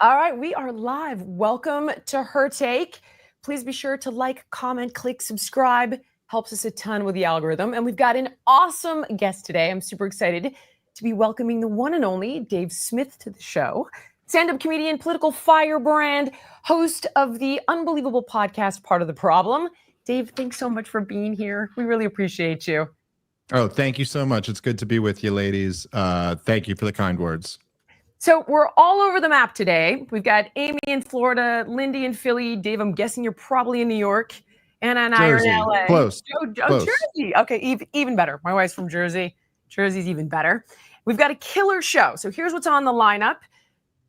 All right, we are live. Welcome to Her Take. Please be sure to like, comment, click, subscribe. Helps us a ton with the algorithm. And we've got an awesome guest today. I'm super excited to be welcoming the one and only Dave Smith to the show. Stand-up comedian, political firebrand, host of the unbelievable podcast, Part of the Problem. Dave, thanks so much for being here. We really appreciate you. Oh, thank you so much. It's good to be with you, ladies. Thank you for the kind words. So we're all over the map today. We've got Amy in Florida, Lindy in Philly. Dave, I'm guessing you're probably in New York. Anna and I are in LA. Close. Close. Jersey. Okay, even better. My wife's from Jersey. Jersey's even better. We've got a killer show. So here's what's on the lineup.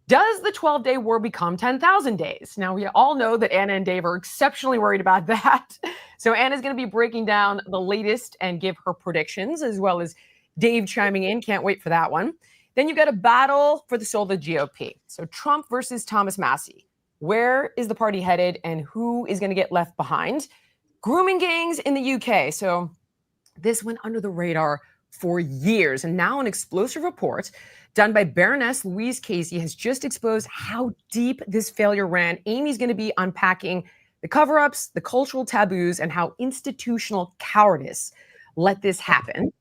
Does the 12-day war become 10,000 days? Now, we all know that Anna and Dave are exceptionally worried about that. So Anna's going to be breaking down the latest and give her predictions, as well as Dave chiming in. Can't wait for that one. Then you've got a battle for the soul of the GOP. So Trump versus Thomas Massie. Where is the party headed and who is going to get left behind? Grooming gangs in the UK. So this went under the radar for years. And now an explosive report done by Baroness Louise Casey has just exposed how deep this failure ran. Amy's going to be unpacking the cover-ups, the cultural taboos, and how institutional cowardice let this happen.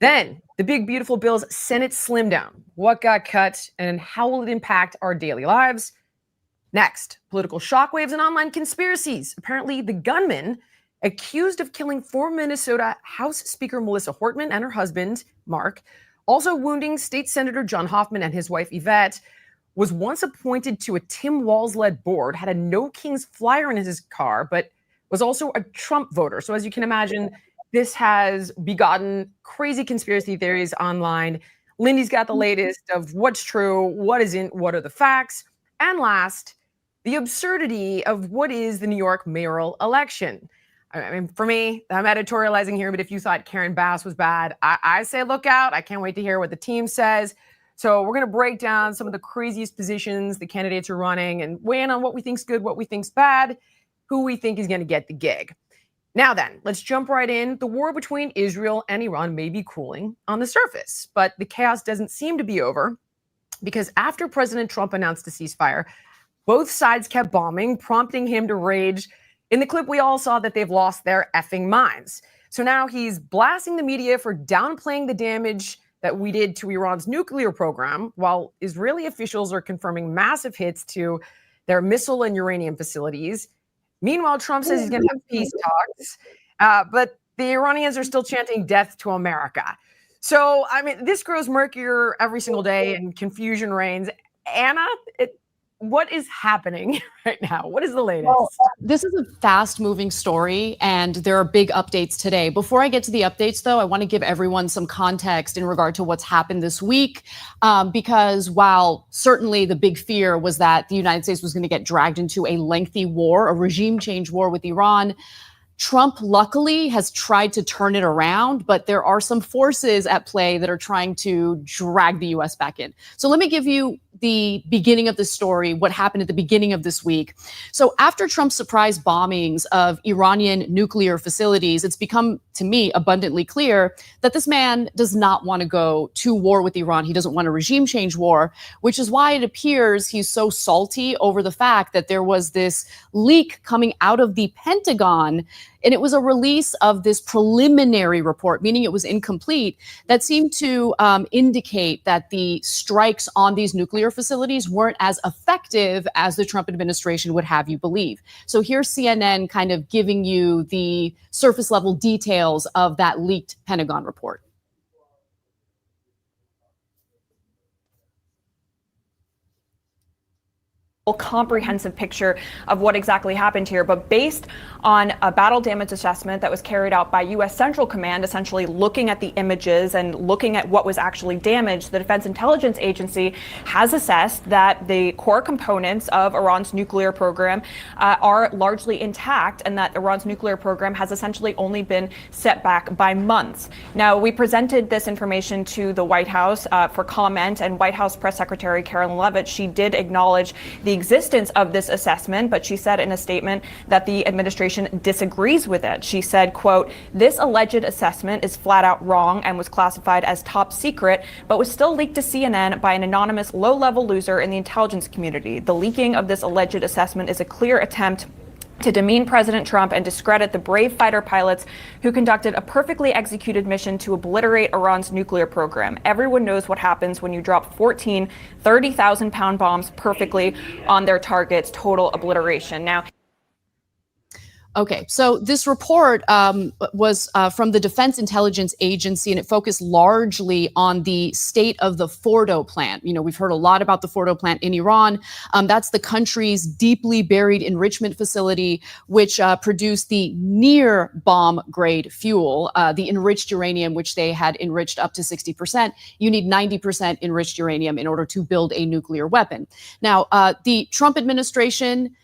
Then the big, beautiful bill's Senate slim down. What got cut and how will it impact our daily lives? Next, political shockwaves and online conspiracies. Apparently, the gunman accused of killing former Minnesota House Speaker Melissa Hortman and her husband, Mark, also wounding State Senator John Hoffman and his wife, Yvette, was once appointed to a Tim Walz-led board, had a No Kings flyer in his car, but was also a Trump voter. So as you can imagine, this has begotten crazy conspiracy theories online. Lindy's got the latest of what's true, what isn't, what are the facts. And last, the absurdity of what is the New York mayoral election. I mean, for me, I'm editorializing here, but if you thought Karen Bass was bad, I say look out. I can't wait to hear what the team says. So we're going to break down some of the craziest positions the candidates are running and weigh in on what we think's good, what we think's bad, who we think is going to get the gig. Now then, let's jump right in. The war between Israel and Iran may be cooling on the surface, but the chaos doesn't seem to be over because after President Trump announced a ceasefire, both sides kept bombing, prompting him to rage. In the clip, we all saw that they've lost their effing minds. So now he's blasting the media for downplaying the damage that we did to Iran's nuclear program, while Israeli officials are confirming massive hits to their missile and uranium facilities. Meanwhile, Trump says he's going to have peace talks, but the Iranians are still chanting death to America. So, I mean, this grows murkier every single day and confusion reigns. Anna, what is happening right now? What is the latest? Well, this is a fast-moving story, and there are big updates today. Before I get to the updates, though, I want to give everyone some context in regard to what's happened this week, because while certainly the big fear was that the United States was going to get dragged into a lengthy war, a regime change war with Iran, Trump, luckily, has tried to turn it around, but there are some forces at play that are trying to drag the U.S. back in. So let me give you the beginning of the story, what happened at the beginning of this week. So after Trump's surprise bombings of Iranian nuclear facilities, it's become, to me, abundantly clear that this man does not want to go to war with Iran. He doesn't want a regime change war, which is why it appears he's so salty over the fact that there was this leak coming out of the Pentagon. And it was a release of this preliminary report, meaning it was incomplete, that seemed to indicate that the strikes on these nuclear facilities weren't as effective as the Trump administration would have you believe. So here's CNN kind of giving you the surface level details of that leaked Pentagon report. Comprehensive picture of what exactly happened here, but based on a battle damage assessment that was carried out by U.S. Central Command, essentially looking at the images and looking at what was actually damaged, the Defense Intelligence Agency has assessed that the core components of Iran's nuclear program are largely intact, and that Iran's nuclear program has essentially only been set back by months. Now, we presented this information to the White House for comment, and White House Press Secretary Karen Leavitt, she did acknowledge the existence of this assessment, but she said in a statement that the administration disagrees with it. She said, quote, "This alleged assessment is flat out wrong and was classified as top secret, but was still leaked to CNN by an anonymous low-level loser in the intelligence community. The leaking of this alleged assessment is a clear attempt to demean President Trump and discredit the brave fighter pilots who conducted a perfectly executed mission to obliterate Iran's nuclear program. Everyone knows what happens when you drop 14 30,000-pound bombs perfectly on their targets, total obliteration." Now, okay, so this report was from the Defense Intelligence Agency, and it focused largely on the state of the Fordo plant. You know, we've heard a lot about the Fordo plant in Iran. That's the country's deeply buried enrichment facility, which produced the near bomb grade fuel, the enriched uranium, which they had enriched up to 60%. You need 90% enriched uranium in order to build a nuclear weapon. Now, the Trump administration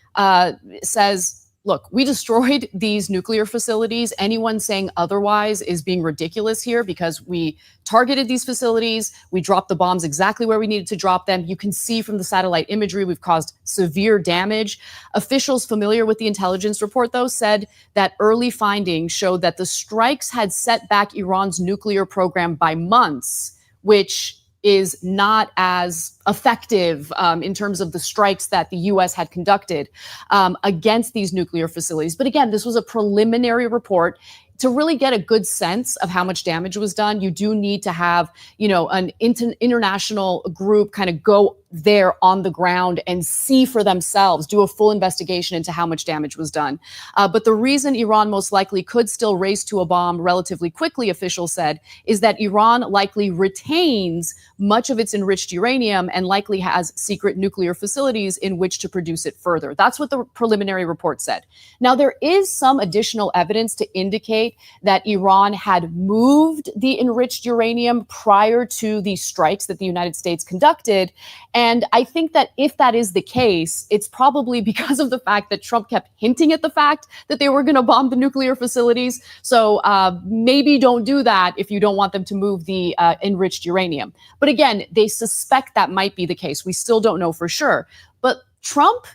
says, look, we destroyed these nuclear facilities. Anyone saying otherwise is being ridiculous here because we targeted these facilities. We dropped the bombs exactly where we needed to drop them. You can see from the satellite imagery, we've caused severe damage. Officials familiar with the intelligence report, though, said that early findings showed that the strikes had set back Iran's nuclear program by months, which is not as effective in terms of the strikes that the U.S. had conducted against these nuclear facilities. But again, this was a preliminary report. To really get a good sense of how much damage was done, you do need to have, you know, an international group kind of go there on the ground and see for themselves, do a full investigation into how much damage was done. But the reason Iran most likely could still race to a bomb relatively quickly, officials said, is that Iran likely retains much of its enriched uranium and likely has secret nuclear facilities in which to produce it further. That's what the preliminary report said. Now, there is some additional evidence to indicate that Iran had moved the enriched uranium prior to the strikes that the United States conducted. And I think that if that is the case, it's probably because of the fact that Trump kept hinting at the fact that they were going to bomb the nuclear facilities. So maybe don't do that if you don't want them to move the enriched uranium. But again, they suspect that might be the case. We still don't know for sure. But Trump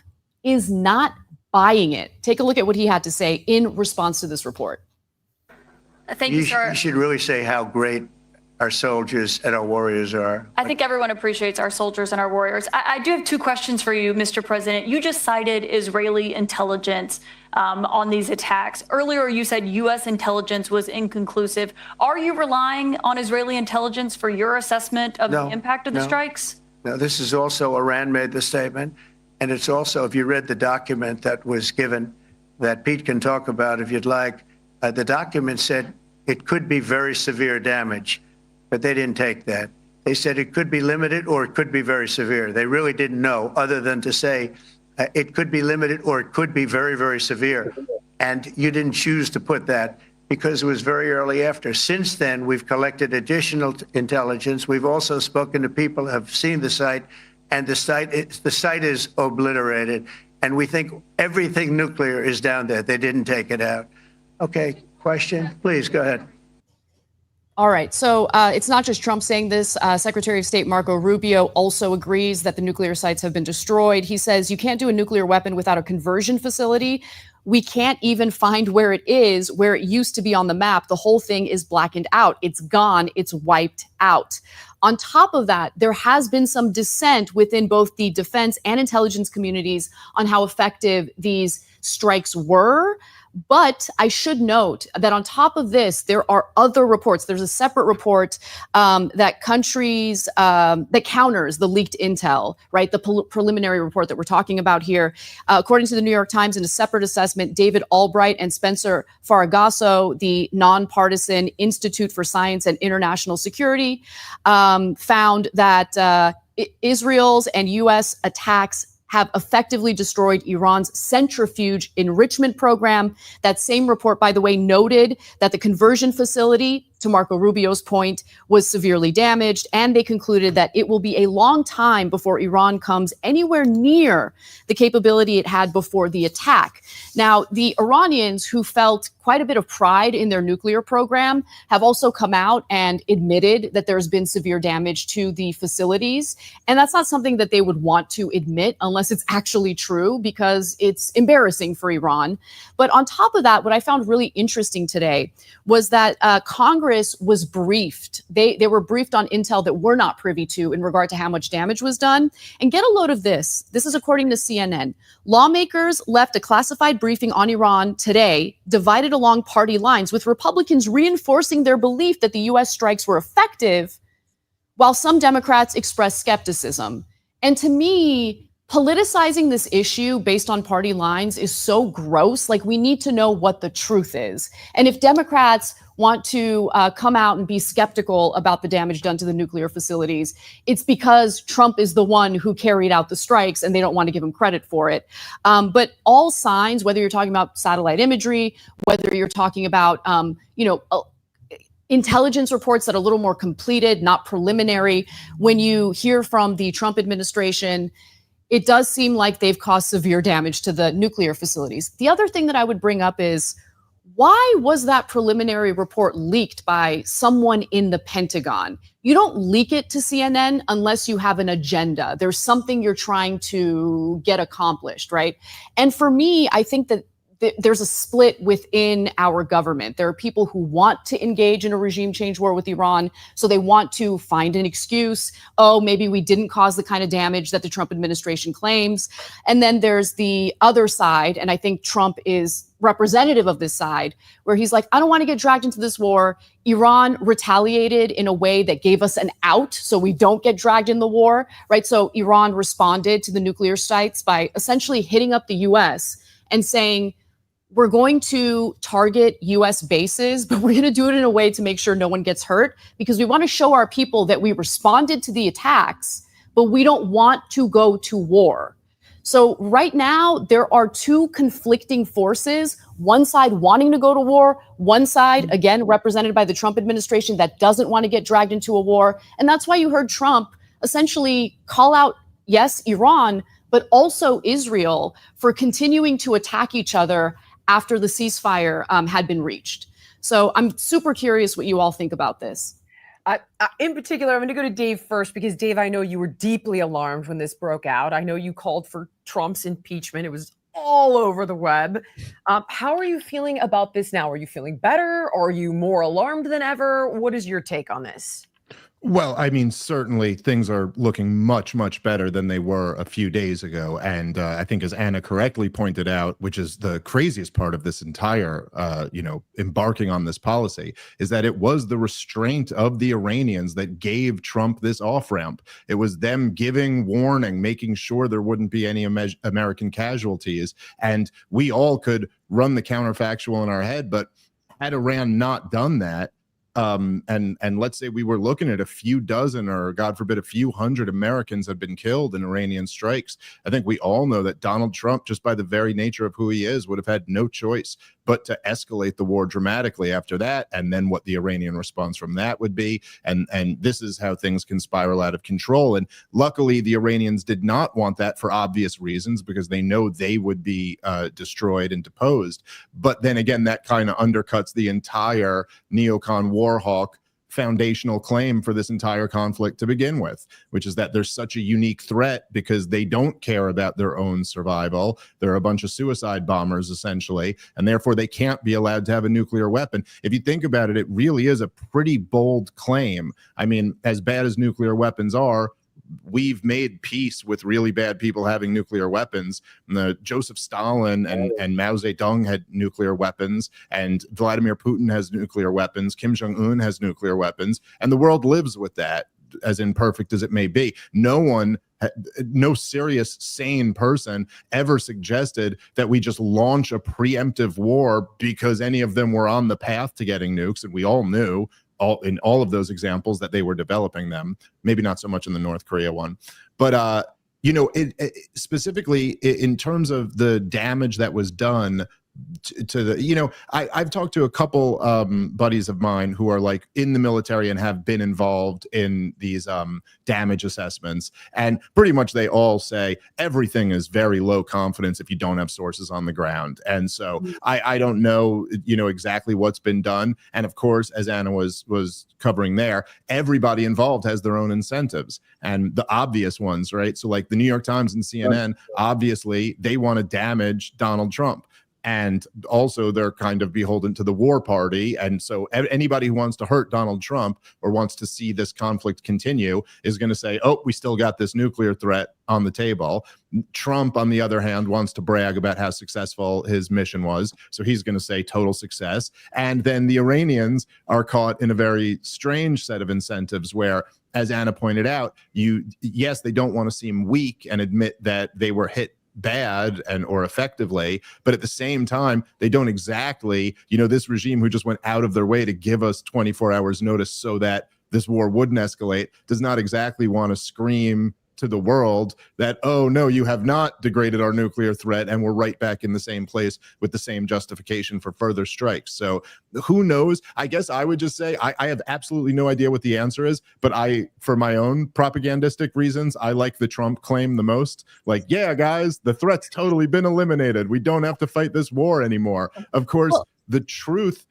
is not buying it. Take a look at what he had to say in response to this report. Thank you, sir. You should really say how great our soldiers and our warriors are. I think everyone appreciates our soldiers and our warriors. I do have two questions for you, Mr. President. You just cited Israeli intelligence on these attacks. Earlier, you said U.S. intelligence was inconclusive. Are you relying on Israeli intelligence for your assessment of the impact of the strikes? No, this is also Iran made the statement. And it's also, if you read the document that was given, that Pete can talk about if you'd like, the document said it could be very severe damage, but they didn't take that. They said it could be limited or it could be very severe. They really didn't know, other than to say it could be limited or it could be very, very severe. And you didn't choose to put that because it was very early after. Since then, we've collected additional intelligence. We've also spoken to people who have seen the site, and the site is obliterated. And we think everything nuclear is down there. They didn't take it out. Okay, question? Please, go ahead. All right. So it's not just Trump saying this. Secretary of State Marco Rubio also agrees that the nuclear sites have been destroyed. He says you can't do a nuclear weapon without a conversion facility. We can't even find where it is, where it used to be on the map. The whole thing is blackened out. It's gone. It's wiped out. On top of that, there has been some dissent within both the defense and intelligence communities on how effective these strikes were. But I should note that on top of this, there are other reports. There's a separate report that counters the leaked intel, right? The preliminary report that we're talking about here. According to the New York Times, in a separate assessment, David Albright and Spencer Faragasso, the nonpartisan Institute for Science and International Security, found that Israel's and U.S. attacks have effectively destroyed Iran's centrifuge enrichment program. That same report, by the way, noted that the conversion facility to Marco Rubio's point, was severely damaged. And they concluded that it will be a long time before Iran comes anywhere near the capability it had before the attack. Now, the Iranians, who felt quite a bit of pride in their nuclear program, have also come out and admitted that there's been severe damage to the facilities. And that's not something that they would want to admit unless it's actually true, because it's embarrassing for Iran. But on top of that, what I found really interesting today was that Congress was briefed. They were briefed on intel that we're not privy to in regard to how much damage was done. And get a load of this. This is according to CNN. Lawmakers left a classified briefing on Iran today, divided along party lines, with Republicans reinforcing their belief that the U.S. strikes were effective, while some Democrats expressed skepticism. And to me, politicizing this issue based on party lines is so gross. Like, we need to know what the truth is. And if Democrats want to come out and be skeptical about the damage done to the nuclear facilities, it's because Trump is the one who carried out the strikes and they don't want to give him credit for it. But all signs, whether you're talking about satellite imagery, whether you're talking about, intelligence reports that are a little more completed, not preliminary, when you hear from the Trump administration, it does seem like they've caused severe damage to the nuclear facilities. The other thing that I would bring up is, why was that preliminary report leaked by someone in the Pentagon? You don't leak it to CNN unless you have an agenda. There's something you're trying to get accomplished, right? And for me, I think that there's a split within our government. There are people who want to engage in a regime change war with Iran, so they want to find an excuse. Oh, maybe we didn't cause the kind of damage that the Trump administration claims. And then there's the other side, and I think Trump is representative of this side, where he's like, I don't want to get dragged into this war. Iran retaliated in a way that gave us an out, so we don't get dragged in the war, right? So Iran responded to the nuclear sites by essentially hitting up the U.S. and saying, we're going to target U.S. bases, but we're going to do it in a way to make sure no one gets hurt, because we want to show our people that we responded to the attacks, but we don't want to go to war. So right now, there are two conflicting forces, one side wanting to go to war, one side, again, represented by the Trump administration, that doesn't want to get dragged into a war. And that's why you heard Trump essentially call out, yes, Iran, but also Israel for continuing to attack each other after the ceasefire had been reached. So I'm super curious what you all think about this. In particular, I'm going to go to Dave first, because Dave, I know you were deeply alarmed when this broke out. I know you called for Trump's impeachment. It was all over the web. How are you feeling about this now? Are you feeling better? Or are you more alarmed than ever? What is your take on this? Well, I mean, certainly things are looking much, much better than they were a few days ago. And I think, as Anna correctly pointed out, which is the craziest part of this entire, embarking on this policy, is that it was the restraint of the Iranians that gave Trump this off-ramp. It was them giving warning, making sure there wouldn't be any American casualties. And we all could run the counterfactual in our head, but had Iran not done that, and let's say we were looking at a few dozen, or God forbid, a few hundred Americans had been killed in Iranian strikes, I think we all know that Donald Trump, just by the very nature of who he is, would have had no choice but to escalate the war dramatically after that, and then what the Iranian response from that would be. And this is how things can spiral out of control. And luckily, the Iranians did not want that for obvious reasons, because they know they would be destroyed and deposed. But then again, that kind of undercuts the entire neocon war hawk foundational claim for this entire conflict to begin with, which is that there's such a unique threat because they don't care about their own survival. They're a bunch of suicide bombers, essentially, and therefore they can't be allowed to have a nuclear weapon. If you think about it, it really is a pretty bold claim. I mean, as bad as nuclear weapons are, we've made peace with really bad people having nuclear weapons. Joseph Stalin and Mao Zedong had nuclear weapons, and Vladimir Putin has nuclear weapons. Kim Jong-un has nuclear weapons, and the world lives with that, as imperfect as it may be. No serious, sane person ever suggested that we just launch a preemptive war because any of them were on the path to getting nukes, and we all knew in all of those examples that they were developing them. Maybe not so much in the North Korea one, but specifically in terms of the damage that was done, to the, I've talked to a couple buddies of mine who are like in the military and have been involved in these damage assessments, and pretty much they all say everything is very low confidence if you don't have sources on the ground. And so I don't know, exactly what's been done. And of course, as Anna was covering there, everybody involved has their own incentives, and the obvious ones, right? So like the New York Times and CNN, obviously they want to damage Donald Trump. And also they're kind of beholden to the war party. And so anybody who wants to hurt Donald Trump or wants to see this conflict continue is going to say, oh, we still got this nuclear threat on the table. Trump, on the other hand, wants to brag about how successful his mission was. So he's going to say total success. And then the Iranians are caught in a very strange set of incentives where, as Anna pointed out, yes, they don't want to seem weak and admit that they were hit bad or effectively, but at the same time they don't exactly, this regime who just went out of their way to give us 24 hours notice so that this war wouldn't escalate does not exactly want to scream to the world that, oh no, you have not degraded our nuclear threat and we're right back in the same place with the same justification for further strikes. So who knows? I guess I would just say I have absolutely no idea what the answer is, but for my own propagandistic reasons, I like the Trump claim the most. Like, yeah, guys, the threat's totally been eliminated. We don't have to fight this war anymore. Of course, the truth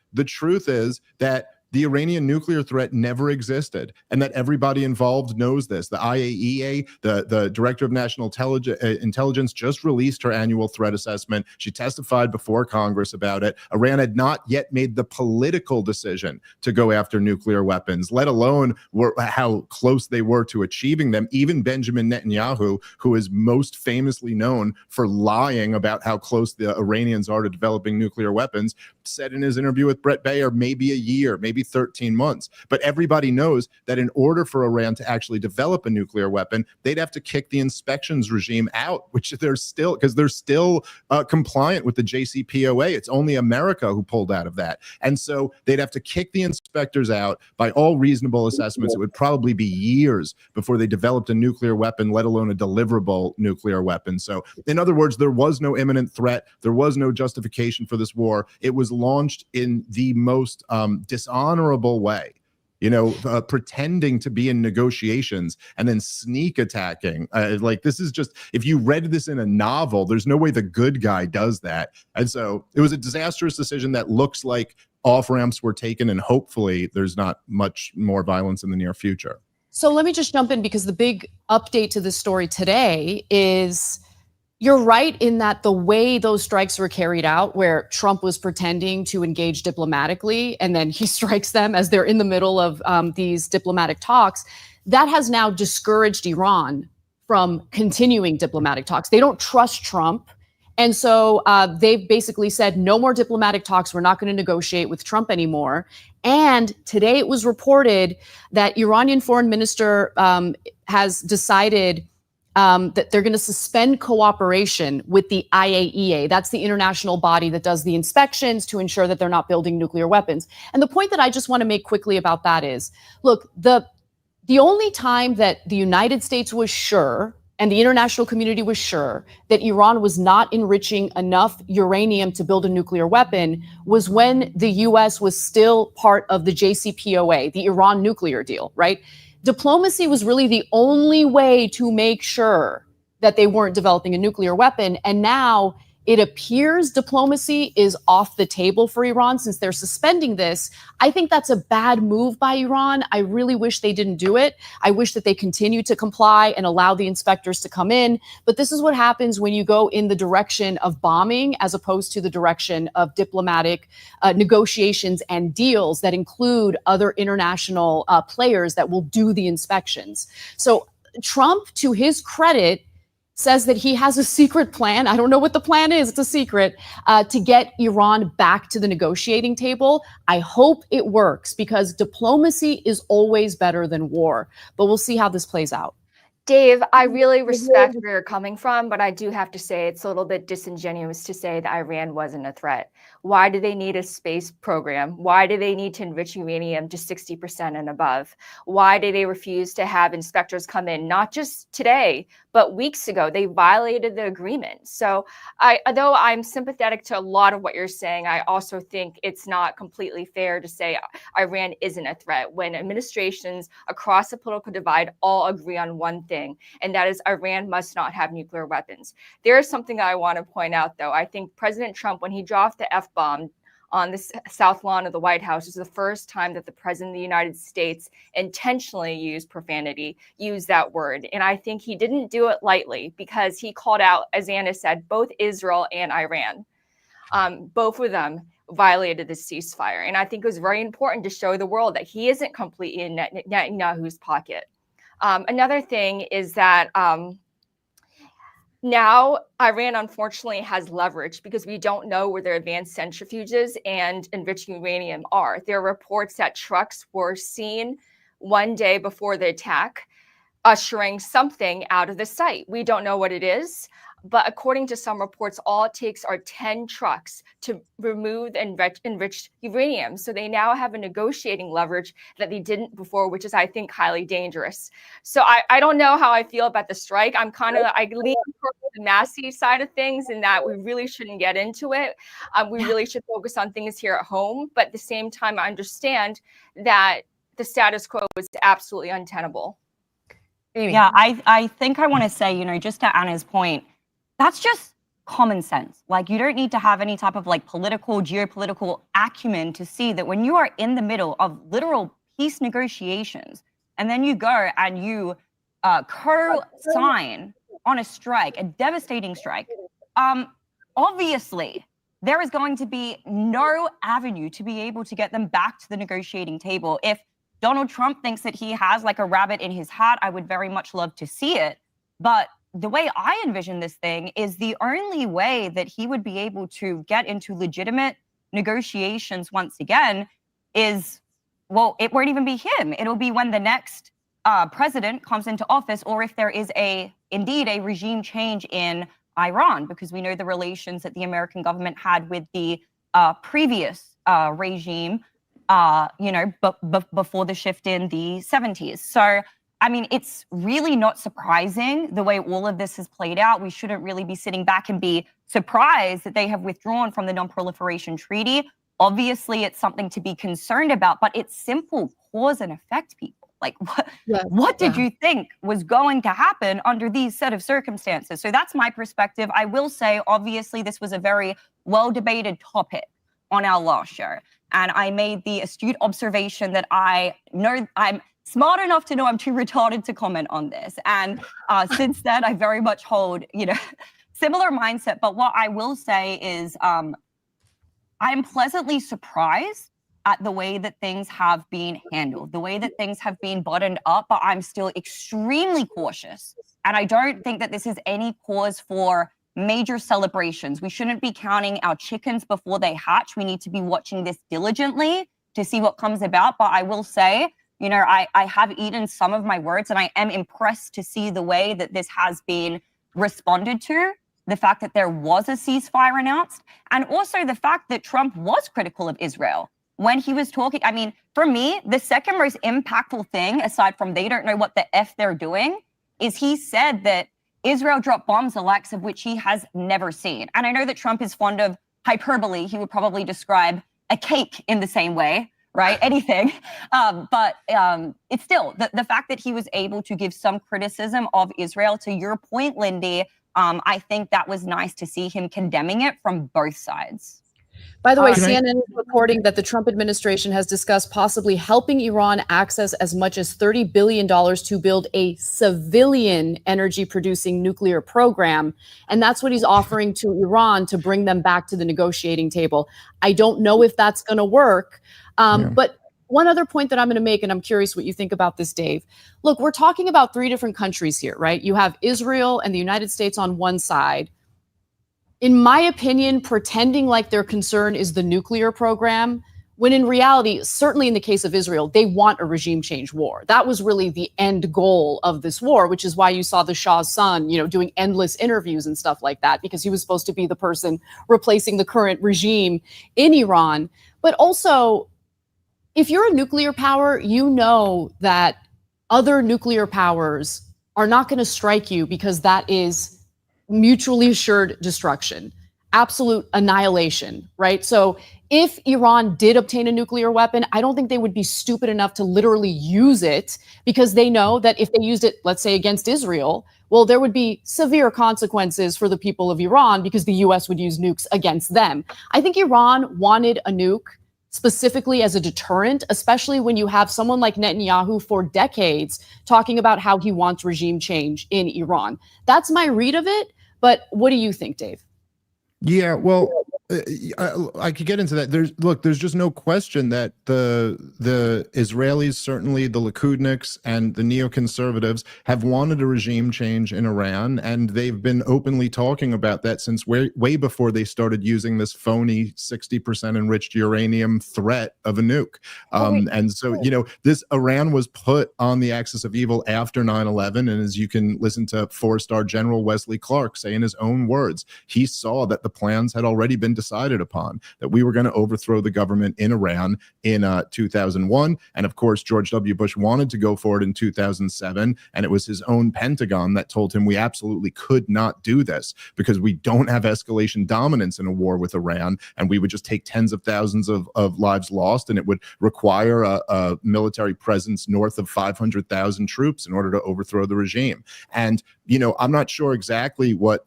is that the Iranian nuclear threat never existed, and that everybody involved knows this. The IAEA, the Director of National Intelligence, just released her annual threat assessment. She testified before Congress about it. Iran had not yet made the political decision to go after nuclear weapons, let alone how close they were to achieving them. Even Benjamin Netanyahu, who is most famously known for lying about how close the Iranians are to developing nuclear weapons, said in his interview with Brett Baer, maybe a year, maybe 13 months. But everybody knows that in order for Iran to actually develop a nuclear weapon, they'd have to kick the inspections regime out, which they're still compliant with the JCPOA. It's only America who pulled out of that. And so they'd have to kick the inspectors out. By all reasonable assessments, it would probably be years before they developed a nuclear weapon, let alone a deliverable nuclear weapon. So in other words, there was no imminent threat. There was no justification for this war. It was launched in the most dishonorable way, pretending to be in negotiations and then sneak attacking. Like, this is just, if you read this in a novel, there's no way the good guy does that. And so it was a disastrous decision that looks like off-ramps were taken, and hopefully there's not much more violence in the near future. So let me just jump in, because the big update to this story today is, you're right in that the way those strikes were carried out, where Trump was pretending to engage diplomatically and then he strikes them as they're in the middle of these diplomatic talks, that has now discouraged Iran from continuing diplomatic talks. They don't trust Trump. And so they've basically said, no more diplomatic talks. We're not going to negotiate with Trump anymore. And today it was reported that Iranian foreign minister has decided that they're going to suspend cooperation with the IAEA. That's the international body that does the inspections to ensure that they're not building nuclear weapons. And the point that I just want to make quickly about that is, look, the only time that the United States was sure, and the international community was sure, that Iran was not enriching enough uranium to build a nuclear weapon was when the US was still part of the JCPOA, the Iran nuclear deal, right? Diplomacy was really the only way to make sure that they weren't developing a nuclear weapon. And now it appears diplomacy is off the table for Iran since they're suspending this. I think that's a bad move by Iran. I really wish they didn't do it. I wish that they continue to comply and allow the inspectors to come in. But this is what happens when you go in the direction of bombing as opposed to the direction of diplomatic negotiations and deals that include other international players that will do the inspections. So Trump, to his credit, says that he has a secret plan. I don't know what the plan is. It's a secret to get Iran back to the negotiating table. I hope it works, because diplomacy is always better than war. But we'll see how this plays out. Dave, I really respect where you're coming from, but I do have to say it's a little bit disingenuous to say that Iran wasn't a threat. Why do they need a space program? Why do they need to enrich uranium to 60% and above? Why do they refuse to have inspectors come in, not just today, but weeks ago? They violated the agreement. So though I'm sympathetic to a lot of what you're saying, I also think it's not completely fair to say Iran isn't a threat when administrations across the political divide all agree on one thing, and that is Iran must not have nuclear weapons. There is something I want to point out, though. I think President Trump, when he dropped the F-bomb on the south lawn of the White House, was the first time that the president of the United States intentionally used profanity, used that word. And I think he didn't do it lightly because he called out, as Anna said, both Israel and Iran. Both of them violated the ceasefire. And I think it was very important to show the world that he isn't completely in Netanyahu's pocket. Another thing is that now Iran unfortunately has leverage because we don't know where their advanced centrifuges and enriched uranium are. There are reports that trucks were seen one day before the attack ushering something out of the site. We don't know what it is, but according to some reports, all it takes are 10 trucks to remove the enriched uranium. So they now have a negotiating leverage that they didn't before, which is, I think, highly dangerous. So I don't know how I feel about the strike. I lean toward the Massie side of things in that we really shouldn't get into it. We really should focus on things here at home. But at the same time, I understand that the status quo is absolutely untenable. Amy. Yeah, I think I want to say, just to Anna's point, that's just common sense. Like, you don't need to have any type of political, geopolitical acumen to see that when you are in the middle of literal peace negotiations, and then you go and you co-sign on a strike, a devastating strike, obviously there is going to be no avenue to be able to get them back to the negotiating table. If Donald Trump thinks that he has a rabbit in his hat, I would very much love to see it. But the way I envision this thing is the only way that he would be able to get into legitimate negotiations once again is, well, it won't even be him. It'll be when the next president comes into office, or if there is indeed a regime change in Iran, because we know the relations that the American government had with the previous regime, before the shift in the 70s. So, I mean, it's really not surprising the way all of this has played out. We shouldn't really be sitting back and be surprised that they have withdrawn from the Non-Proliferation Treaty. Obviously, it's something to be concerned about, but it's simple cause and effect, people. What did you think was going to happen under these set of circumstances? So that's my perspective. I will say, obviously, this was a very well-debated topic on our last show. And I made the astute observation that I know I'm smart enough to know I'm too retarded to comment on this. And since then, I very much hold, similar mindset. But what I will say is I'm pleasantly surprised at the way that things have been handled, the way that things have been buttoned up, but I'm still extremely cautious. And I don't think that this is any cause for major celebrations. We shouldn't be counting our chickens before they hatch. We need to be watching this diligently to see what comes about. But I will say, I have eaten some of my words, and I am impressed to see the way that this has been responded to, the fact that there was a ceasefire announced, and also the fact that Trump was critical of Israel when he was talking. I mean, for me, the second most impactful thing, aside from they don't know what the F they're doing, is he said that Israel dropped bombs the likes of which he has never seen. And I know that Trump is fond of hyperbole. He would probably describe a cake in the same way, right? Anything. But it's still the fact that he was able to give some criticism of Israel. To your point, Lindy, I think that was nice to see him condemning it from both sides. By the way, CNN is reporting that the Trump administration has discussed possibly helping Iran access as much as $30 billion to build a civilian energy-producing nuclear program. And that's what he's offering to Iran to bring them back to the negotiating table. I don't know if that's going to work. But one other point that I'm going to make, and I'm curious what you think about this, Dave. Look, we're talking about three different countries here, right? You have Israel and the United States on one side. In my opinion, pretending like their concern is the nuclear program when in reality, certainly in the case of Israel, they want a regime change war. That was really the end goal of this war, which is why you saw the Shah's son, doing endless interviews and stuff like that, because he was supposed to be the person replacing the current regime in Iran. But also, if you're a nuclear power, you know that other nuclear powers are not going to strike you because that is mutually assured destruction, absolute annihilation, right? So if Iran did obtain a nuclear weapon, I don't think they would be stupid enough to literally use it, because they know that if they used it, let's say, against Israel, well, there would be severe consequences for the people of Iran because the US would use nukes against them. I think Iran wanted a nuke specifically as a deterrent, especially when you have someone like Netanyahu for decades talking about how he wants regime change in Iran. That's my read of it. But what do you think, Dave? Yeah, well, I could get into that. There's just no question that the Israelis, certainly the Likudniks and the neoconservatives, have wanted a regime change in Iran, and they've been openly talking about that since way before they started using this phony 60% enriched uranium threat of a nuke. And so, this Iran was put on the axis of evil after 9/11, and as you can listen to 4-star General Wesley Clark say in his own words, he saw that the plans had already been decided upon, that we were going to overthrow the government in Iran in 2001. And of course, George W. Bush wanted to go for it in 2007. And it was his own Pentagon that told him we absolutely could not do this because we don't have escalation dominance in a war with Iran. And we would just take tens of thousands of lives lost. And it would require a military presence north of 500,000 troops in order to overthrow the regime. And, I'm not sure exactly what,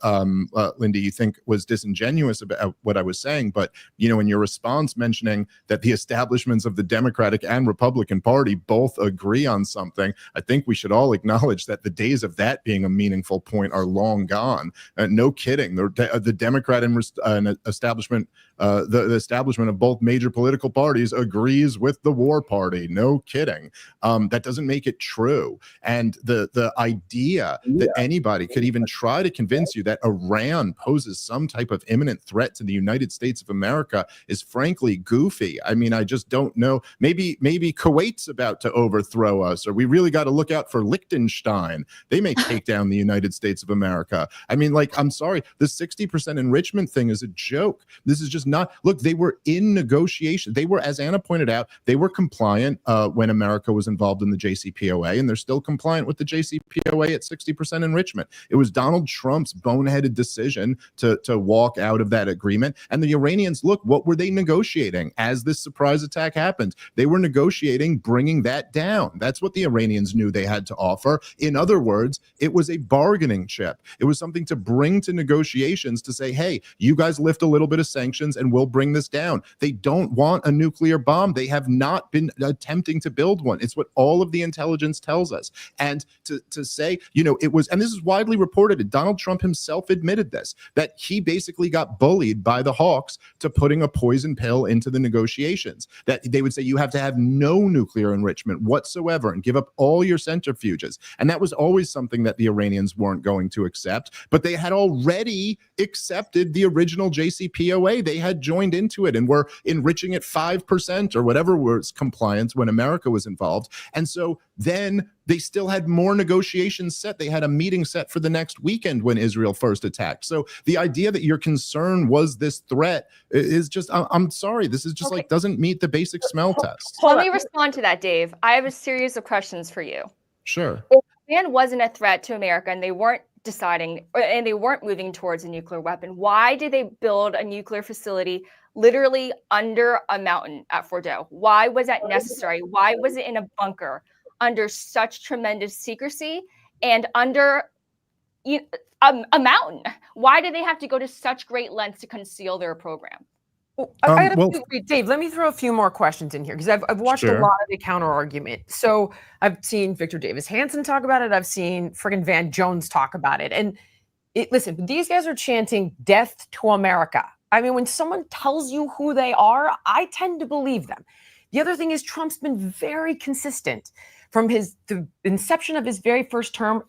Lindy, you think was disingenuous about what I was saying, but in your response mentioning that the establishments of the Democratic and Republican Party both agree on something, I think we should all acknowledge that the days of that being a meaningful point are long gone. No kidding. The Democrat and establishment, the establishment of both major political parties agrees with the war party. No kidding. That doesn't make it true. And the idea that anybody could even try to convince you that Iran poses some type of imminent threat to the United States of America is frankly goofy. I mean, I just don't know. Maybe Kuwait's about to overthrow us, or we really got to look out for Liechtenstein. They may take down the United States of America. I mean, I'm sorry, the 60% enrichment thing is a joke. This is just not. Look, they were in negotiation. They were, as Anna pointed out, they were compliant when America was involved in the JCPOA, and they're still compliant with the JCPOA at 60% enrichment. It was Donald Trump's boneheaded decision to walk out of that agreement. And the Iranians, look, what were they negotiating as this surprise attack happened? They were negotiating bringing that down. That's what the Iranians knew they had to offer. In other words, it was a bargaining chip. It was something to bring to negotiations to say, hey, you guys lift a little bit of sanctions and we'll bring this down. They don't want a nuclear bomb. They have not been attempting to build one. It's what all of the intelligence tells us. And to say, it was, and this is widely reported, and Donald Trump himself admitted this, that he basically got bullied by the hawks to putting a poison pill into the negotiations, that they would say you have to have no nuclear enrichment whatsoever and give up all your centrifuges. And that was always something that the Iranians weren't going to accept, but they had already accepted the original JCPOA. They had joined into it and were enriching it 5% or whatever was compliance when America was involved. And so then they still had more negotiations set. They had a meeting set for the next weekend when Israel first attacked. So the idea that your concern was this threat is just, I'm sorry, this is just doesn't meet the basic smell test. Let me respond to that, Dave. I have a series of questions for you. Sure. If Iran wasn't a threat to America and they weren't deciding and they weren't moving towards a nuclear weapon, why did they build a nuclear facility literally under a mountain at Fordo? Why was that necessary? Why was it in a bunker under such tremendous secrecy and under a mountain? Why did they have to go to such great lengths to conceal their program? Dave, let me throw a few more questions in here because I've watched a lot of the counter argument. So I've seen Victor Davis Hanson talk about it. I've seen friggin' Van Jones talk about it. And listen, these guys are chanting death to America. I mean, when someone tells you who they are, I tend to believe them. The other thing is Trump's been very consistent from the inception of his very first term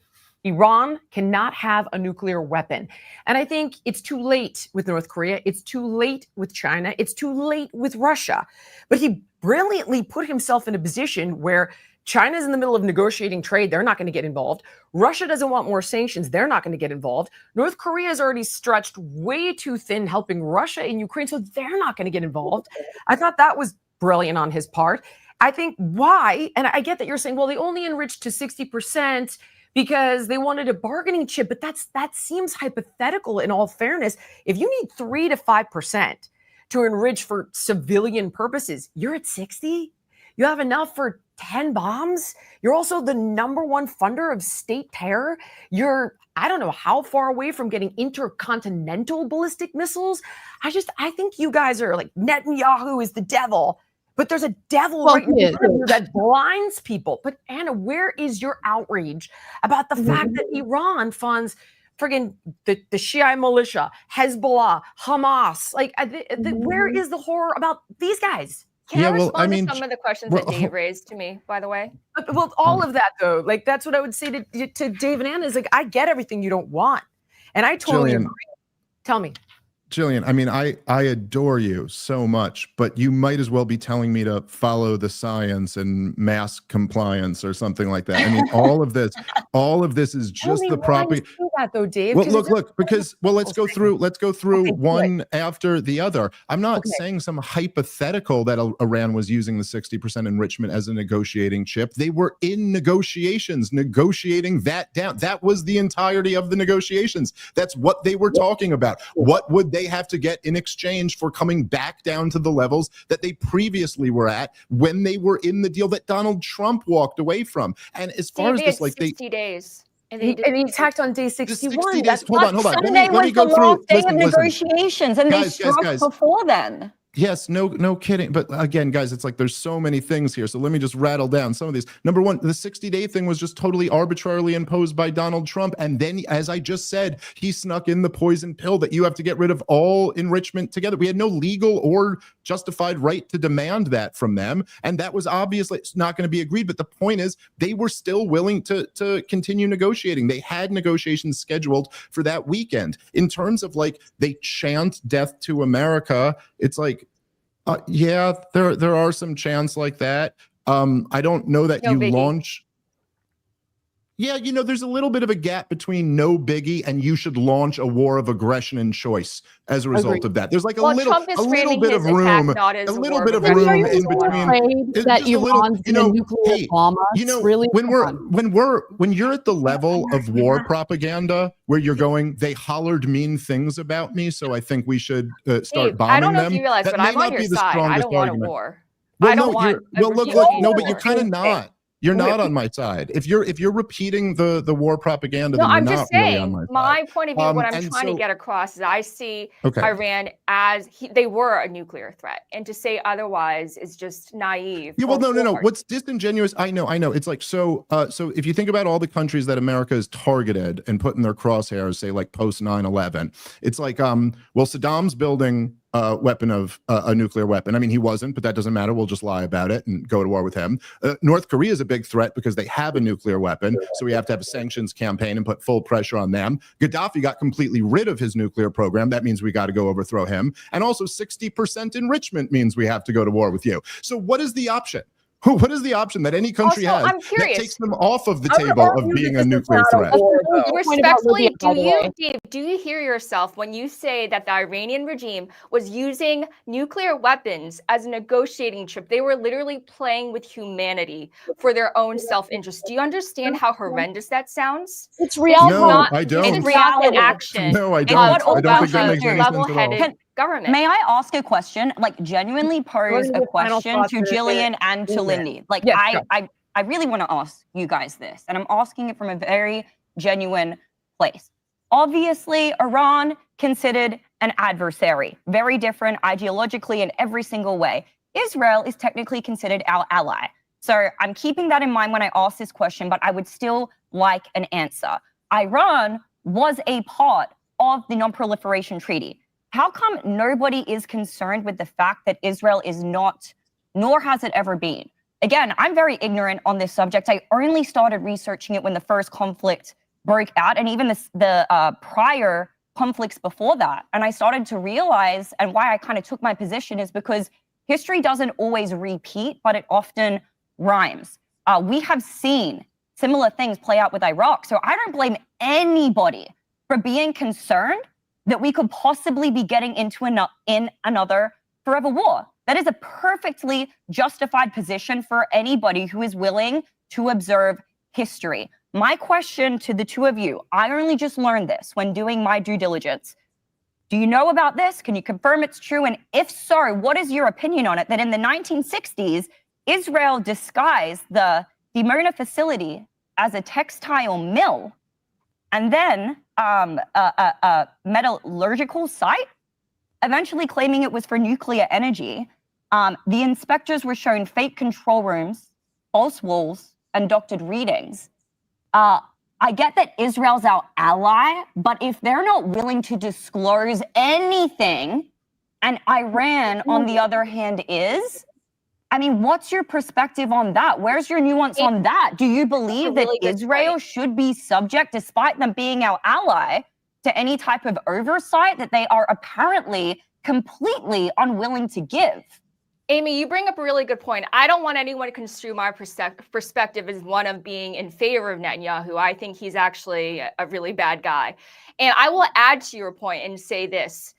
Iran cannot have a nuclear weapon. And I think it's too late with North Korea. It's too late with China. It's too late with Russia. But he brilliantly put himself in a position where China's in the middle of negotiating trade. They're not going to get involved. Russia doesn't want more sanctions. They're not going to get involved. North Korea is already stretched way too thin helping Russia in Ukraine, so they're not going to get involved. I thought that was brilliant on his part. I think why, and I get that you're saying, well, they only enriched to 60% because they wanted a bargaining chip, but that seems hypothetical in all fairness. If you need 3 to 5% to enrich for civilian purposes, you're at 60? You have enough for 10 bombs? You're also the #1 funder of state terror. You're, I don't know how far away from getting intercontinental ballistic missiles. I think you guys are like, Netanyahu is the devil. But there's a devil right in front of you that blinds people. But Anna, where is your outrage about the fact that Iran funds friggin' the Shiite militia, Hezbollah, Hamas? Like, where is the horror about these guys? Can I respond to some of the questions that Dave raised to me, by the way? Well, all of that, though, like, that's what I would say to Dave and Anna is like, I get everything you don't want. And I totally agree. Tell me. Jillian, I mean, I adore you so much, but you might as well be telling me to follow the science and mass compliance or something like that. I mean, all of this is just the propaganda. That though, Dave. Well, look, because let's go through one after the other. I'm not saying some hypothetical that Iran was using the 60% enrichment as a negotiating chip. They were in negotiations, negotiating that down. That was the entirety of the negotiations. That's what they were talking about. What would they have to get in exchange for coming back down to the levels that they previously were at when they were in the deal that Donald Trump walked away from? And as far as this, like 60 days. And he attacked on day 61. 60 days. Hold on. Sunday Let me go was the through. last day of negotiations, and they struck before then. Yes, no kidding. But again, guys, it's like there's so many things here. So let me just rattle down some of these. Number one, the 60-day thing was just totally arbitrarily imposed by Donald Trump. And then, as I just said, he snuck in the poison pill that you have to get rid of all enrichment together. We had no legal or justified right to demand that from them. And that was obviously not going to be agreed. But the point is, they were still willing to continue negotiating. They had negotiations scheduled for that weekend. In terms of like, they chant death to America, it's like, yeah, there are some chants like that. I don't know that you launch. Yeah, you know, there's a little bit of a gap between no biggie and you should launch a war of aggression and choice as a result of that. There's like a little bit of room, in between. That Iran's nuclear bomb us, you know, when you're at the level of war propaganda where you're going, they hollered mean things about me, so I think we should start bombing them. I don't know if you realize, but I'm on your side. I don't want a war. Well, no, but you're kind of not. You're not on my side. If you're repeating the war propaganda, then you're I'm not just saying, really on my side. my point of view, what I'm trying to get across is I see Iran as they were a nuclear threat, and to say otherwise is just naive. Yeah, well, no. What's disingenuous? I know. It's like so if you think about all the countries that America has targeted and put in their crosshairs, say like post 9/11, it's like Saddam's building weapon of a nuclear weapon. I mean, he wasn't, but that doesn't matter. We'll just lie about it and go to war with him. North Korea is a big threat because they have a nuclear weapon. So we have to have a sanctions campaign and put full pressure on them. Gaddafi got completely rid of his nuclear program. That means we got to go overthrow him. And also 60% enrichment means we have to go to war with you. So what is the option? What is the option that any country has that takes them off of the table of being a nuclear threat? Respectfully, do you hear yourself when you say that the Iranian regime was using nuclear weapons as a negotiating chip? They were literally playing with humanity for their own self-interest. Do you understand how horrendous that sounds? It's reality. No, I don't. It's reality action. No, I don't. I don't think that makes any sense at all. Government. May I ask a question? Like, genuinely pose a question to Jillian and to Lindy. Like, I really want to ask you guys this, and I'm asking it from a very genuine place. Obviously, Iran considered an adversary, very different ideologically in every single way. Israel is technically considered our ally. So I'm keeping that in mind when I ask this question, but I would still like an answer. Iran was a part of the Non-Proliferation Treaty. How come nobody is concerned with the fact that Israel is not, nor has it ever been? Again, I'm very ignorant on this subject. I only started researching it when the first conflict broke out, and even the prior conflicts before that. And I started to realize, and why I kind of took my position is because history doesn't always repeat, but it often rhymes. We have seen similar things play out with Iraq. So I don't blame anybody for being concerned that we could possibly be getting into another forever war. That is a perfectly justified position for anybody who is willing to observe history. My question to the two of you, I only just learned this when doing my due diligence. Do you know about this? Can you confirm it's true? And if so, what is your opinion on it? That in the 1960s, Israel disguised the Dimona facility as a textile mill and then a metallurgical site, eventually claiming it was for nuclear energy. The inspectors were shown fake control rooms, false walls, and doctored readings. I get that Israel's our ally, but if they're not willing to disclose anything, and Iran, on the other hand, is, I mean, what's your perspective on that? Where's your nuance on that? Do you believe that Israel should be subject, despite them being our ally, to any type of oversight that they are apparently completely unwilling to give? Amy, you bring up a really good point. I don't want anyone to construe my perspective as one of being in favor of Netanyahu. I think he's actually a really bad guy. And I will add to your point and say this.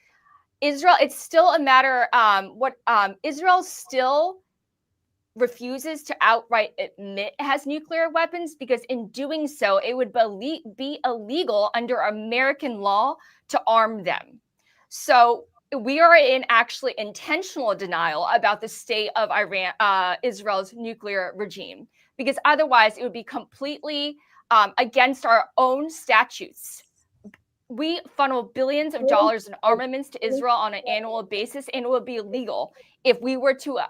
Israel, it's still a matter, Israel still refuses to outright admit it has nuclear weapons, because in doing so, it would be illegal under American law to arm them. So we are in actually intentional denial about the state of Israel's nuclear regime, because otherwise it would be completely against our own statutes. We funnel billions of dollars in armaments to Israel on an annual basis, and it would be illegal if we were to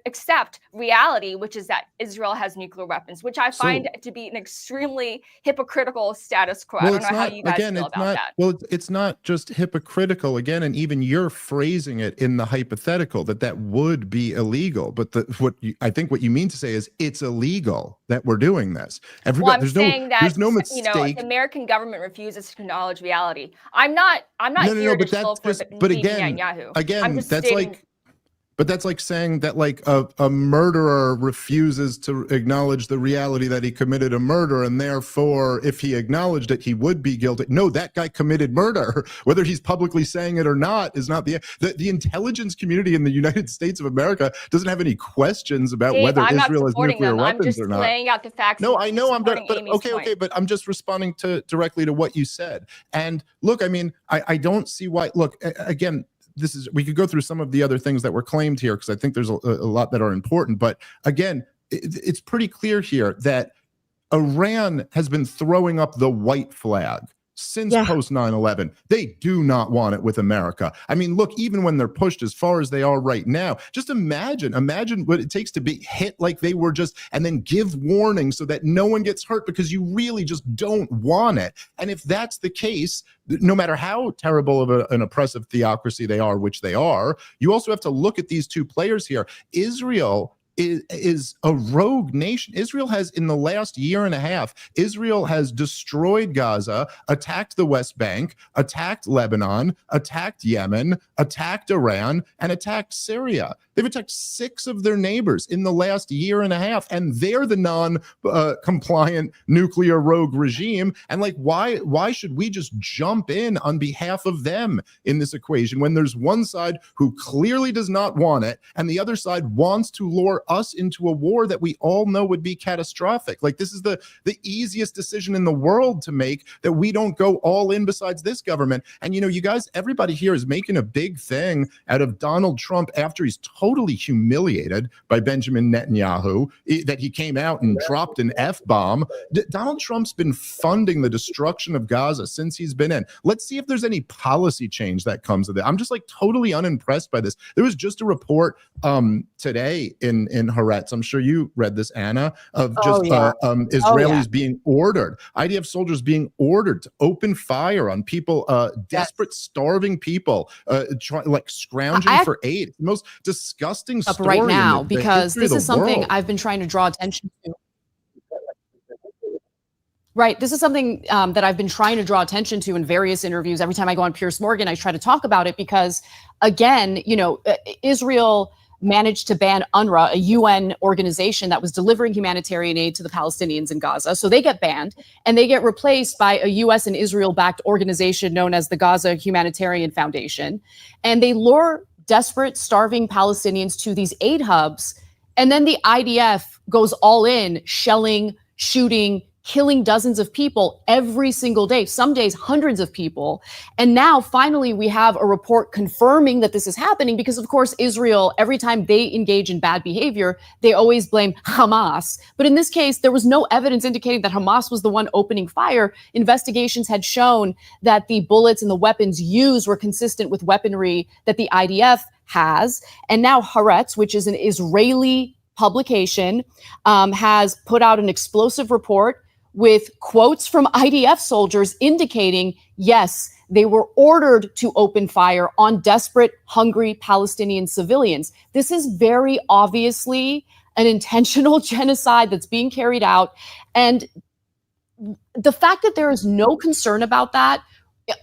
accept reality, which is that Israel has nuclear weapons, which I find to be an extremely hypocritical status quo. I don't know how you guys feel about that. Well, it's not just hypocritical, again, and even you're phrasing it in the hypothetical that would be illegal. But I think what you mean to say is it's illegal that we're doing this. Well, I'm saying there's no mistake. You know, the American government refuses to acknowledge reality. I'm not here to shill for Netanyahu. Again, But that's like saying that like a murderer refuses to acknowledge the reality that he committed a murder, and therefore, if he acknowledged it, he would be guilty. No, that guy committed murder. Whether he's publicly saying it or not is not the intelligence community in the United States of America doesn't have any questions about whether Israel has nuclear weapons or not. I'm just laying out the facts. No, I know I'm not. But okay, but I'm just responding directly to what you said. And look, I mean, I don't see why. Look, again. We could go through some of the other things that were claimed here, because I think there's a lot that are important. But again, it's pretty clear here that Iran has been throwing up the white flag since post 9/11. They do not want it with America. I mean, look, even when they're pushed as far as they are right now, just imagine what it takes to be hit like they were just, and then give warning so that no one gets hurt because you really just don't want it. And if that's the case, no matter how terrible of an oppressive theocracy they are, which they are, you also have to look at these two players here. Israel is a rogue nation. Israel has, in the last year and a half, Israel has destroyed Gaza, attacked the West Bank, attacked Lebanon, attacked Yemen, attacked Iran, and attacked Syria. They've attacked 6 of their neighbors in the last year and a half, and they're the non-compliant nuclear rogue regime. And like, why should we just jump in on behalf of them in this equation when there's one side who clearly does not want it, and the other side wants to lure us into a war that we all know would be catastrophic? Like, this is the easiest decision in the world to make, that we don't go all in besides this government. And you know, you guys, everybody here is making a big thing out of Donald Trump after he's totally humiliated by Benjamin Netanyahu, that he came out and dropped an F-bomb. Donald Trump's been funding the destruction of Gaza since he's been in. Let's see if there's any policy change that comes of it. I'm just like totally unimpressed by this. There was just a report today in Haaretz, I'm sure you read this, Anna, of just Israelis being ordered, IDF soldiers being ordered to open fire on people, desperate, starving people, like scrounging for aid. It's the most disgusting story right now, in the because history this of is the something world. I've been trying to draw attention to. Right. This is something that I've been trying to draw attention to in various interviews. Every time I go on Piers Morgan, I try to talk about it because, again, Israel managed to ban UNRWA, a UN organization that was delivering humanitarian aid to the Palestinians in Gaza. So they get banned and they get replaced by a US and Israel-backed organization known as the Gaza Humanitarian Foundation. And they lure desperate, starving Palestinians to these aid hubs. And then the IDF goes all in, shelling, shooting, killing dozens of people every single day, some days hundreds of people. And now finally we have a report confirming that this is happening because, of course, Israel, every time they engage in bad behavior, they always blame Hamas. But in this case, there was no evidence indicating that Hamas was the one opening fire. Investigations had shown that the bullets and the weapons used were consistent with weaponry that the IDF has. And now Haaretz, which is an Israeli publication, has put out an explosive report with quotes from IDF soldiers indicating, yes, they were ordered to open fire on desperate, hungry Palestinian civilians. This is very obviously an intentional genocide that's being carried out. And the fact that there is no concern about that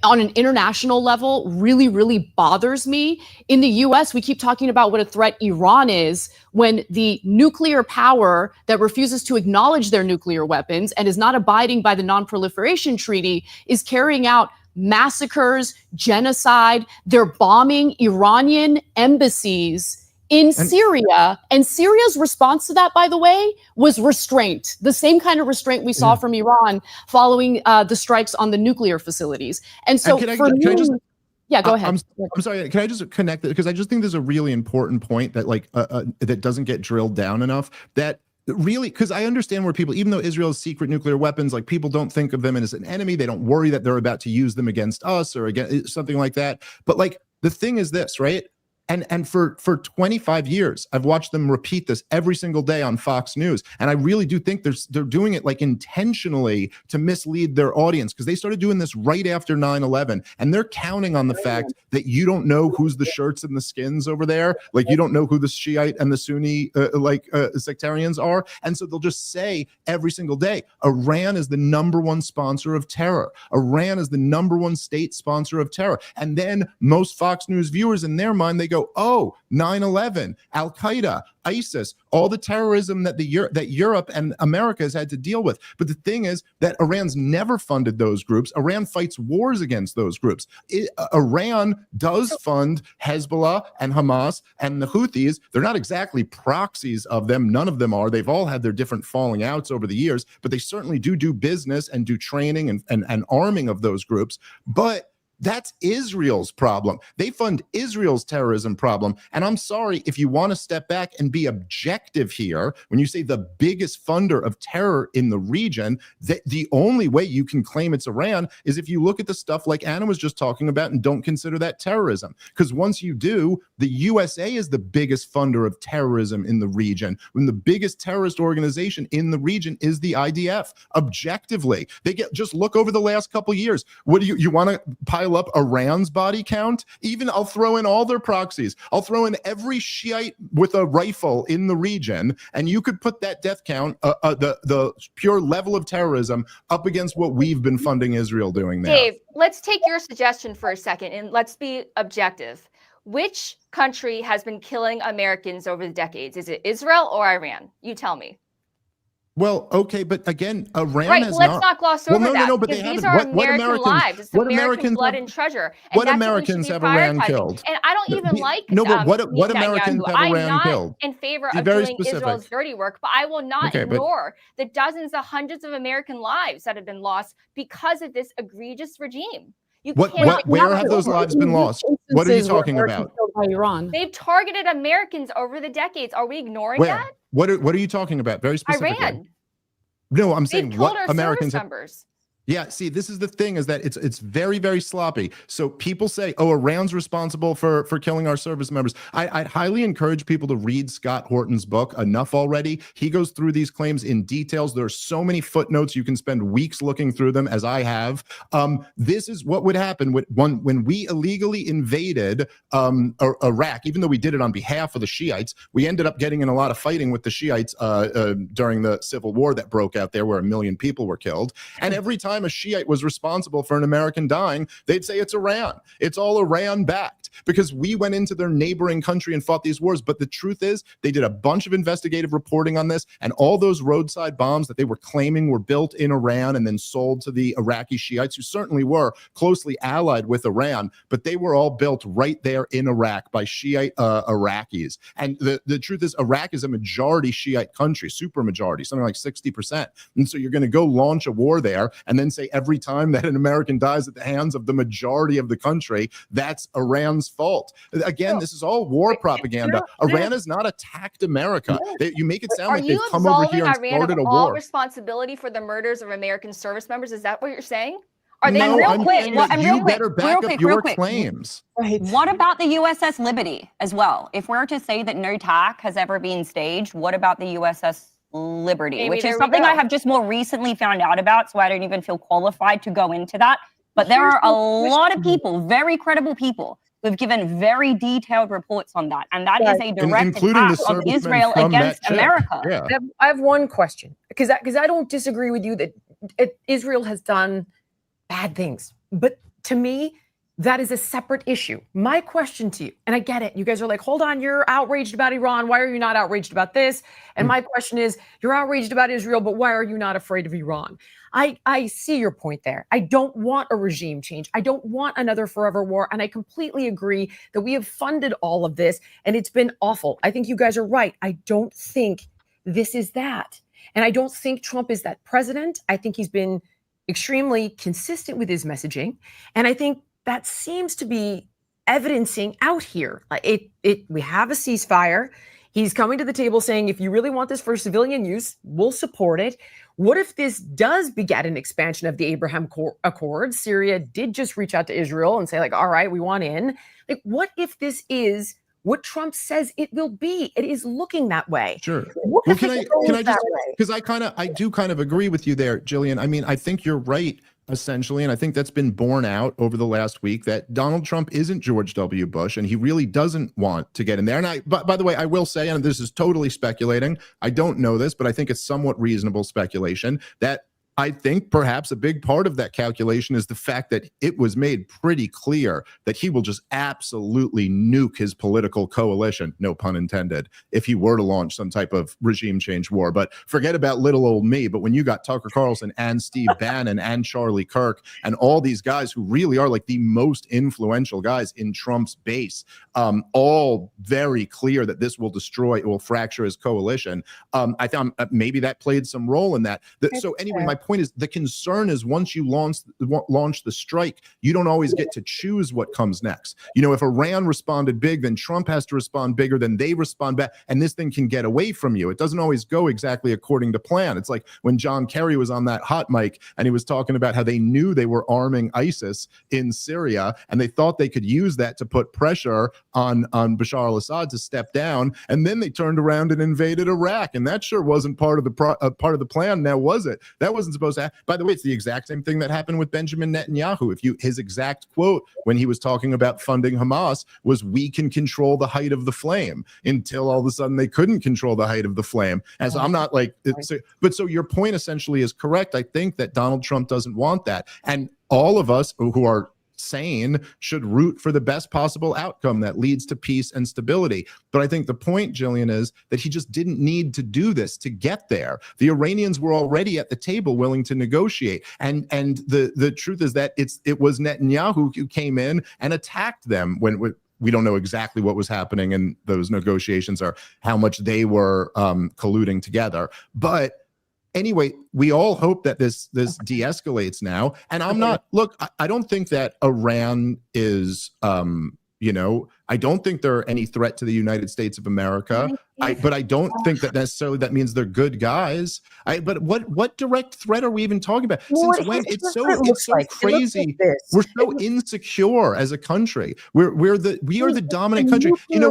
on an international level really, really bothers me. In the US, we keep talking about what a threat Iran is when the nuclear power that refuses to acknowledge their nuclear weapons and is not abiding by the Non-Proliferation Treaty is carrying out massacres, genocide. They're bombing Iranian embassies in Syria. And Syria's response to that, by the way, was restraint, the same kind of restraint we saw from Iran following the strikes on the nuclear facilities. And so Can I go ahead. I'm sorry. Can I just connect it? Because I just think there's a really important point that that doesn't get drilled down enough. That really, because I understand where people, even though Israel has secret nuclear weapons, like people don't think of them as an enemy. They don't worry that they're about to use them against us or against something like that. But like the thing is this, right? And for 25 years, I've watched them repeat this every single day on Fox News. And I really do think they're doing it like intentionally to mislead their audience, because they started doing this right after 9/11. And they're counting on the fact that you don't know who's the shirts and the skins over there. Like you don't know who the Shiite and the Sunni sectarians are. And so they'll just say every single day, Iran is the #1 sponsor of terror. Iran is the #1 state sponsor of terror. And then most Fox News viewers, in their mind, they go, oh, 9/11, Al-Qaeda, ISIS, all the terrorism that that Europe and America has had to deal with. But the thing is that Iran's never funded those groups. Iran fights wars against those groups. Iran does fund Hezbollah and Hamas and the Houthis. They're not exactly proxies of them. None of them are. They've all had their different falling outs over the years, but they certainly do business and do training and arming of those groups. But that's Israel's problem. They fund Israel's terrorism problem. And I'm sorry, if you want to step back and be objective here, when you say the biggest funder of terror in the region, the only way you can claim it's Iran is if you look at the stuff like Anna was just talking about and don't consider that terrorism. Because once you do, the USA is the biggest funder of terrorism in the region, when the biggest terrorist organization in the region is the IDF. Objectively, just look over the last couple of years. What do you want to pile up Iran's body count? Even I'll throw in all their proxies. I'll throw in every Shiite with a rifle in the region, and you could put that death count, the pure level of terrorism, up against what we've been funding Israel doing now. Dave, let's take your suggestion for a second and let's be objective. Which country has been killing Americans over the decades? Is it Israel or Iran? You tell me. Well, okay, but again, Iran right, has let's not gloss over that. But they these haven't. are American lives. It's American blood and treasure. And what that's Americans what have Iran prioritizing. Killed? And I don't even like but what Americans have Iran killed? I'm not in favor Be of very doing specific. Israel's dirty work, but I will not ignore the dozens of hundreds of American lives that have been lost because of this egregious regime. Where have those lives been lost? What are you talking about? They've targeted Americans over the decades. Are we ignoring that? What are you talking about? Very specifically. Iran. No, I'm saying They've killed what our Americans service members. Yeah, see, this is the thing, is that it's very, very sloppy. So people say, oh, Iran's responsible for killing our service members. I'd highly encourage people to read Scott Horton's book, Enough Already. He goes through these claims in details. There are so many footnotes. You can spend weeks looking through them, as I have. This is what would happen when we illegally invaded Iraq. Even though we did it on behalf of the Shiites, we ended up getting in a lot of fighting with the Shiites during the civil war that broke out there, where 1 million people were killed. And every time a Shiite was responsible for an American dying, they'd say it's Iran. It's all Iran backed, because we went into their neighboring country and fought these wars. But the truth is, they did a bunch of investigative reporting on this, and all those roadside bombs that they were claiming were built in Iran and then sold to the Iraqi Shiites, who certainly were closely allied with Iran, but they were all built right there in Iraq by Shiite Iraqis. And the truth is, Iraq is a majority Shiite country, super majority, something like 60%. And so you're going to go launch a war there and then say every time that an American dies at the hands of the majority of the country, that's Iran's fault. Again, this is all war propaganda. Iran has not attacked America. You make it sound like they've come over here and started a war. All responsibility for the murders of American service members? Is that what you're saying? Are they No, I'm quick, saying well, that and you real quick, better back up your claims. Right. What about the USS Liberty as well? If we're to say that no attack has ever been staged, what about the USS Liberty, Maybe which there is we something I go. have just more recently found out about, so I don't even feel qualified to go into that. But there are a lot of people, very credible people, who have given very detailed reports on that. And that is a direct including the attack of servicemen Israel from that against ship. America. Yeah. I have one question, because I don't disagree with you that Israel has done bad things, but to me, that is a separate issue. My question to you, and I get it, you guys are like, hold on, you're outraged about Iran. Why are you not outraged about this? And my question is, you're outraged about Israel, but why are you not afraid of Iran? I see your point there. I don't want a regime change. I don't want another forever war. And I completely agree that we have funded all of this and it's been awful. I think you guys are right. I don't think this is that. And I don't think Trump is that president. I think he's been extremely consistent with his messaging. And I think that seems to be evidencing out here. We have a ceasefire. He's coming to the table saying, if you really want this for civilian use, we'll support it. What if this does beget an expansion of the Abraham Accords? Syria did just reach out to Israel and say, like, all right, we want in. Like, what if this is what Trump says it will be? It is looking that way. Sure. What Well, if can it I goes just, that way? because I do kind of agree with you there, Jillian. I mean, I think you're right, essentially, and I think that's been borne out over the last week, that Donald Trump isn't George W. Bush, and he really doesn't want to get in there. And by the way, I will say, and this is totally speculating, I don't know this, but I think it's somewhat reasonable speculation, that I think perhaps a big part of that calculation is the fact that it was made pretty clear that he will just absolutely nuke his political coalition, no pun intended, if he were to launch some type of regime change war. But forget about little old me. But when you got Tucker Carlson and Steve Bannon and Charlie Kirk and all these guys who really are like the most influential guys in Trump's base, all very clear that this will destroy, it will fracture his coalition. I thought maybe that played some role in that. So anyway, my point is, the concern is once you launch the strike, you don't always get to choose what comes next. You know, if Iran responded big, then Trump has to respond bigger, then they respond back, and this thing can get away from you. It doesn't always go exactly according to plan. It's like when John Kerry was on that hot mic and he was talking about how they knew they were arming ISIS in Syria and they thought they could use that to put pressure on Bashar al-Assad to step down, and then they turned around and invaded Iraq, and that sure wasn't part of the plan. Now, was it? That wasn't supposed to happen. By the way, it's the exact same thing that happened with Benjamin Netanyahu. His exact quote when he was talking about funding Hamas was, "We can control the height of the flame," until all of a sudden they couldn't control the height of the flame. And so I'm not like, so your point essentially is correct. I think that Donald Trump doesn't want that, and all of us who are sane should root for the best possible outcome that leads to peace and stability. But I think the point, Jillian, is that he just didn't need to do this to get there. The Iranians were already at the table willing to negotiate. And the truth is that it was Netanyahu who came in and attacked them when we don't know exactly what was happening in those negotiations or how much they were colluding together. But anyway, we all hope that this de-escalates now. And I'm not, look, I don't think that Iran is You know, I don't think they're any threat to the United States of America. But I don't think that necessarily that means they're good guys. But what direct threat are we even talking about? Since when? It's so crazy. We're so insecure as a country. We are the dominant country. You know,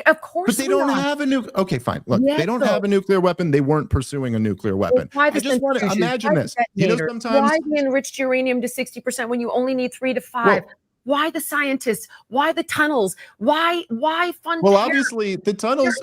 of course, but they don't have a nuclear. Okay, fine. Look, they don't have a nuclear weapon. They weren't pursuing a nuclear weapon. I just want to imagine this. You know, sometimes why the enriched uranium to 60% when you only need 3 to 5? Well, why the scientists? Why the tunnels? Why fund? Well, obviously the tunnels.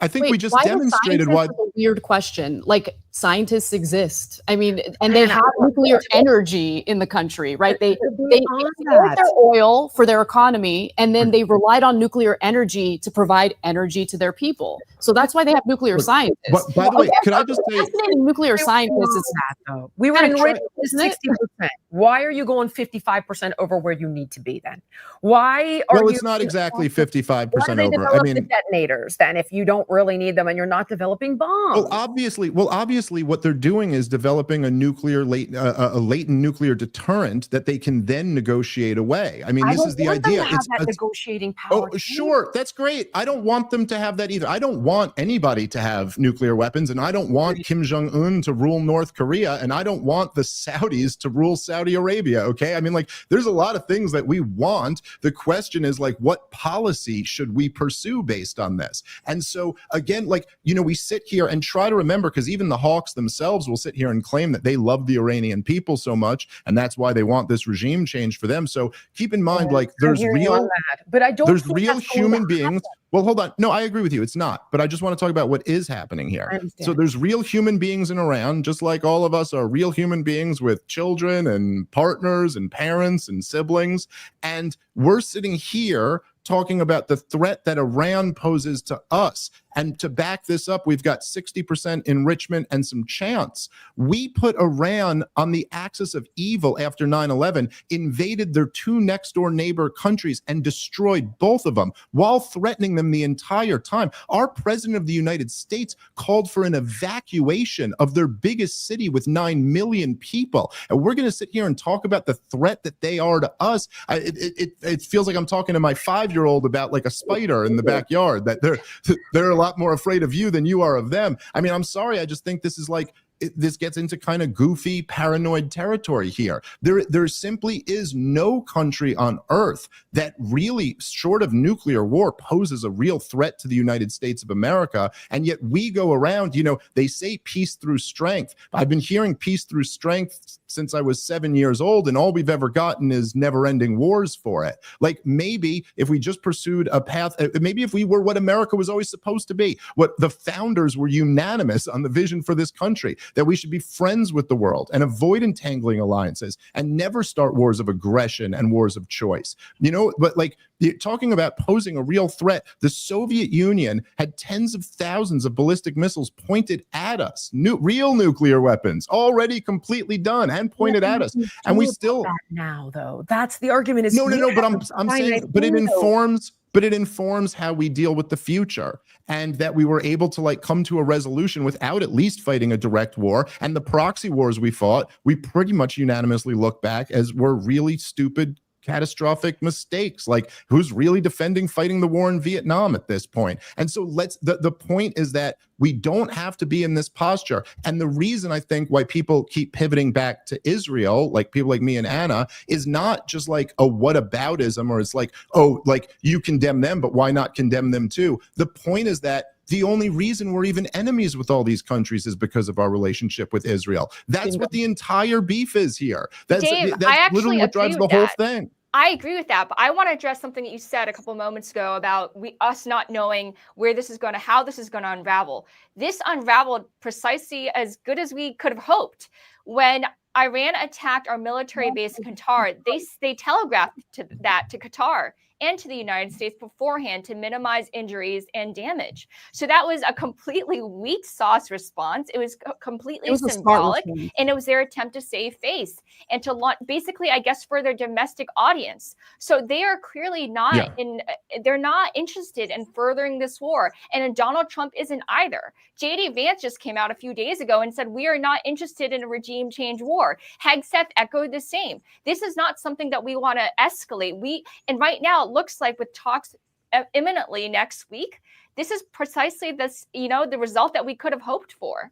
I think we just demonstrated why. A weird question. Like, scientists exist. I mean, and they have nuclear energy in the country, right? They export their oil for their economy, and then they relied on nuclear energy to provide energy to their people. So that's why they have nuclear scientists. But, by the way, could I just say, fascinating nuclear scientists is that though? We were enriched to 60%. Why are you going 55% over where you need to be then? Why are it's not exactly 55% over. I mean, the detonators then if you don't really need them and you're not developing bombs. Well, obviously, what they're doing is developing a latent nuclear deterrent that they can then negotiate away. I mean, this is the idea. It's negotiating power. Oh, sure, that's great. I don't want them to have that either. I don't want anybody to have nuclear weapons, and I don't want Kim Jong-un to rule North Korea, and I don't want the Saudis to rule Saudi Arabia. Okay, I mean, like, there's a lot of things that we want. The question is, like, what policy should we pursue based on this? And so, again, like, you know, we sit here and try to remember, because even the hawks themselves will sit here and claim that they love the Iranian people so much, and that's why they want this regime change for them. So keep in mind, like, there's real human beings. Well, hold on. No, I agree with you. It's not. But I just want to talk about what is happening here. So there's real human beings in Iran, just like all of us are real human beings with children and partners and parents and siblings. And we're sitting here talking about the threat that Iran poses to us. And to back this up, we've got 60% enrichment and some chance. We put Iran on the axis of evil after 9/11, invaded their 2 next door neighbor countries and destroyed both of them while threatening them the entire time. Our president of the United States called for an evacuation of their biggest city with 9 million people. And we're going to sit here and talk about the threat that they are to us. It feels like I'm talking to my 5-year-old about like a spider in the backyard, that they're a lot more afraid of you than you are of them. I mean, I'm sorry. I just think this is like, this gets into kind of goofy, paranoid territory here. There simply is no country on earth that really, short of nuclear war, poses a real threat to the United States of America. And yet we go around, you know, they say peace through strength. I've been hearing peace through strength since I was 7 years old, and all we've ever gotten is never-ending wars for it. Like, maybe if we just pursued a path, maybe if we were what America was always supposed to be, what the founders were unanimous on the vision for this country, that we should be friends with the world and avoid entangling alliances and never start wars of aggression and wars of choice. You know, but like, talking about posing a real threat, the Soviet Union had tens of thousands of ballistic missiles pointed at us, real nuclear weapons already completely done and pointed at us, and we still now though. That's the argument. Is no. But I'm saying, but it informs how we deal with the future, and that we were able to like come to a resolution without at least fighting a direct war. And the proxy wars we fought, we pretty much unanimously look back as were really stupid, catastrophic mistakes. Like, who's really defending fighting the war in Vietnam at this point? And so the point is that we don't have to be in this posture. And the reason I think why people keep pivoting back to Israel, like people like me and Anna, is not just like a whataboutism, or it's like, oh, like you condemn them, but why not condemn them too? The point is that the only reason we're even enemies with all these countries is because of our relationship with Israel. That's what the entire beef is here. That's literally what drives the whole thing. I agree with that, but I want to address something that you said a couple moments ago about us not knowing where this is going to, how this is going to unravel. This unraveled precisely as good as we could have hoped. When Iran attacked our military base in Qatar, they telegraphed that to Qatar, and to the United States beforehand to minimize injuries and damage. So that was a completely weak sauce response. It was completely symbolic, and it was their attempt to save face and to launch, basically, I guess, for their domestic audience. So they are clearly not they're not interested in furthering this war, and Donald Trump isn't either. J.D. Vance just came out a few days ago and said, we are not interested in a regime change war. Hegseth echoed the same. This is not something that we want to escalate. And right now it looks like with talks imminently next week, this is precisely this, the result that we could have hoped for.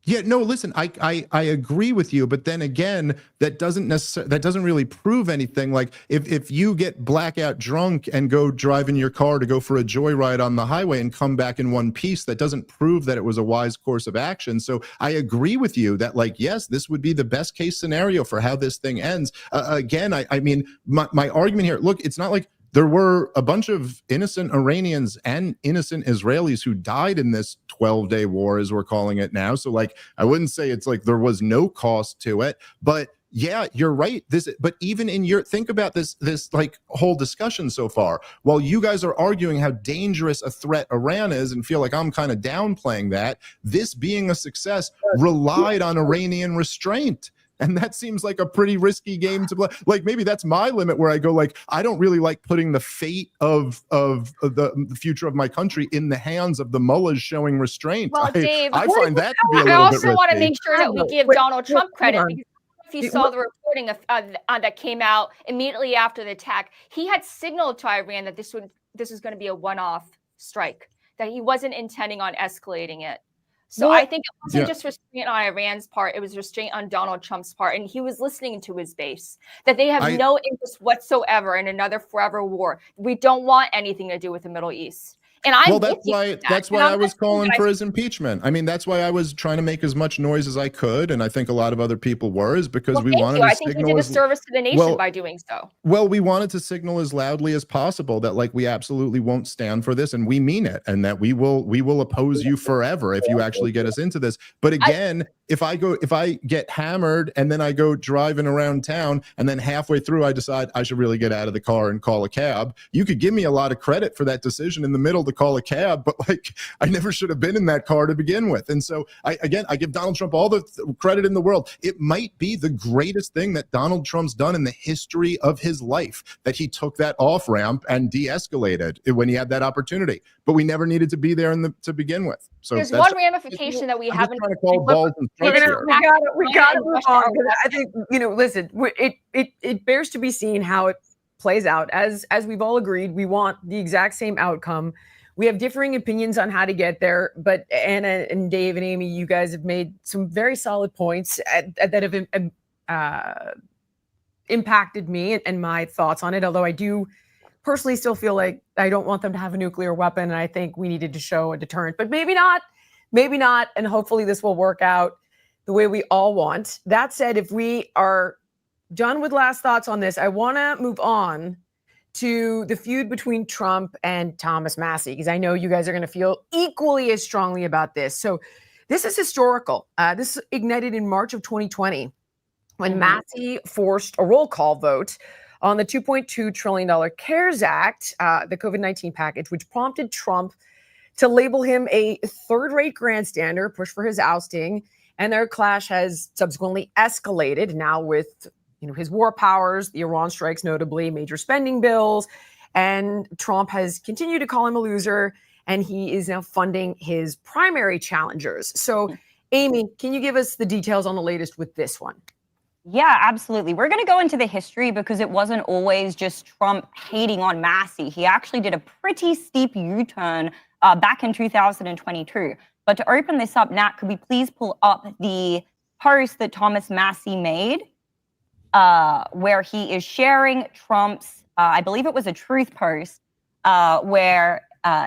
Yeah, no, listen, I agree with you, but then again, that doesn't really prove anything. Like if you get blackout drunk and go drive in your car to go for a joyride on the highway and come back in one piece, that doesn't prove that it was a wise course of action. So I agree with you that, like, yes, this would be the best case scenario for how this thing ends. Again, I mean, my argument here, look, it's not like there were a bunch of innocent Iranians and innocent Israelis who died in this 12-day war, as we're calling it now. So, like, I wouldn't say it's like there was no cost to it, but yeah, you're right. But even in think about this like whole discussion so far, while you guys are arguing how dangerous a threat Iran is and feel like I'm kind of downplaying that, this being a success relied on Iranian restraint. And that seems like a pretty risky game to play. Like, maybe that's my limit where I go, like, I don't really like putting the fate of the future of my country in the hands of the mullahs showing restraint. Well, Dave, I find that to be a little bit risky. I also want to make sure that we give Donald Trump credit, because if you saw the reporting that came out immediately after the attack, he had signaled to Iran that this was going to be a one-off strike, that he wasn't intending on escalating it. So I think it wasn't just restraint on Iran's part, it was restraint on Donald Trump's part. And he was listening to his base, that they have no interest whatsoever in another forever war. We don't want anything to do with the Middle East. And that's why I was calling for his impeachment. I mean, that's why I was trying to make as much noise as I could, and I think a lot of other people were, is because we wanted to signal. I think you did a service to the nation by doing so. Well, we wanted to signal as loudly as possible that, like, we absolutely won't stand for this, and we mean it, and that we will oppose you forever if you actually get us into this. But again, if I get hammered and then I go driving around town and then halfway through I decide I should really get out of the car and call a cab, you could give me a lot of credit for that decision in the middle to call a cab, but, like, I never should have been in that car to begin with. And so I give Donald Trump all the credit in the world. It might be the greatest thing that Donald Trump's done in the history of his life, that he took that off ramp and de-escalated when he had that opportunity. But we never needed to be there to begin with. So there's one ramification that we haven't. Trying to call balls and strikes here. We got to move on. I think, listen, it bears to be seen how it plays out. As we've all agreed, we want the exact same outcome. We have differing opinions on how to get there, but Anna and Dave and Amy, you guys have made some very solid points that have impacted me and my thoughts on it. Although I do personally still feel like I don't want them to have a nuclear weapon, and I think we needed to show a deterrent, but maybe not, and hopefully this will work out the way we all want. That said, if we are done with last thoughts on this, I want to move on to the feud between Trump and Thomas Massie, because I know you guys are going to feel equally as strongly about this. So this is historical. This ignited in March of 2020 when Massie forced a roll call vote on the $2.2 trillion CARES Act, the COVID-19 package, which prompted Trump to label him a third-rate grandstander, push for his ousting, and their clash has subsequently escalated now with his war powers, the Iran strikes, notably major spending bills, and Trump has continued to call him a loser, and he is now funding his primary challengers. So, Amy, can you give us the details on the latest with this one? Yeah, absolutely. We're going to go into the history because it wasn't always just Trump hating on Massie. He actually did a pretty steep U-turn back in 2022. But to open this up, Nat, could we please pull up the post that Thomas Massie made where he is sharing Trump's, I believe it was a truth post, where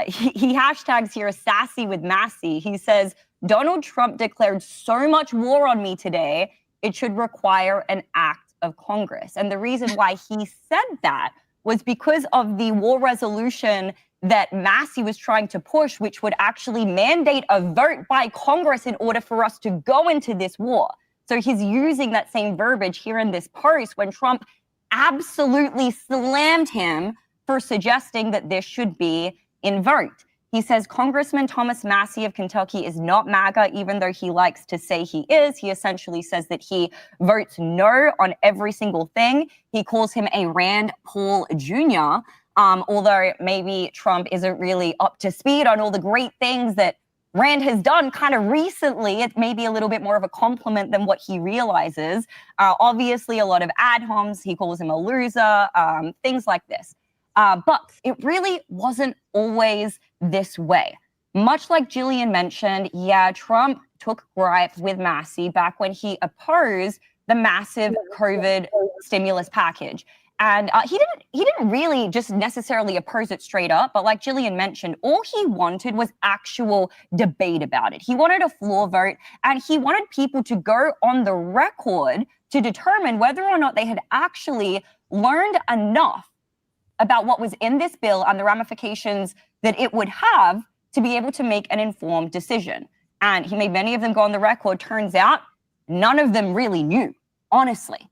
he hashtags here sassy with Massie. He says, Donald Trump declared so much war on me today, it should require an act of Congress. And the reason why he said that was because of the war resolution that Massie was trying to push, which would actually mandate a vote by Congress in order for us to go into this war. So he's using that same verbiage here in this post when Trump absolutely slammed him for suggesting that this should be invoked. He says Congressman Thomas Massie of Kentucky is not MAGA, even though he likes to say he is. He essentially says that he votes no on every single thing. He calls him a Rand Paul Jr., although maybe Trump isn't really up to speed on all the great things that Rand has done kind of recently. It may be a little bit more of a compliment than what he realizes. Obviously, a lot of ad homs. He calls him a loser, things like this. But it really wasn't always this way. Much like Jillian mentioned, yeah, Trump took gripe with Massie back when he opposed the massive COVID stimulus package. And he didn't really just necessarily oppose it straight up, but like Jillian mentioned, all he wanted was actual debate about it. He wanted a floor vote, and he wanted people to go on the record to determine whether or not they had actually learned enough about what was in this bill and the ramifications that it would have to be able to make an informed decision. And he made many of them go on the record. Turns out none of them really knew, honestly.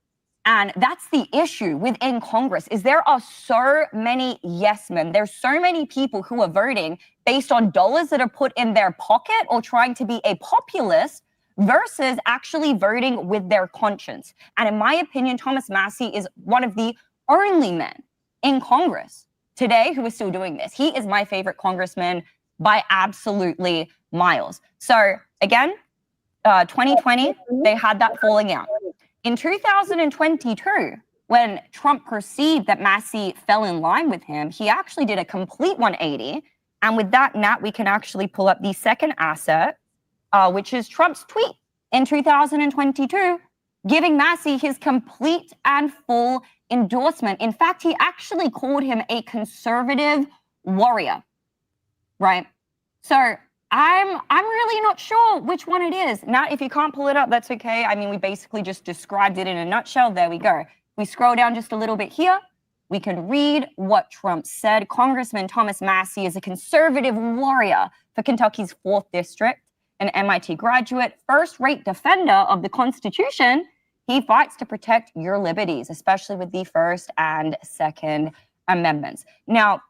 And that's the issue within Congress, is there are so many yes men. There's so many people who are voting based on dollars that are put in their pocket or trying to be a populist versus actually voting with their conscience. And in my opinion, Thomas Massie is one of the only men in Congress today who is still doing this. He is my favorite congressman by absolutely miles. So again, 2020, they had that falling out. In 2022, when Trump perceived that Massie fell in line with him, he actually did a complete 180. And with that, Nat, we can actually pull up the second asset, which is Trump's tweet in 2022, giving Massie his complete and full endorsement. In fact, he actually called him a conservative warrior, right? So I'm really not sure which one it is. Now, if you can't pull it up, that's okay. I mean, we basically just described it in a nutshell. There we go. We scroll down just a little bit here. We can read what Trump said. Congressman Thomas Massie is a conservative warrior for Kentucky's 4th District, an MIT graduate, first-rate defender of the Constitution. He fights to protect your liberties, especially with the First and Second Amendments. Now,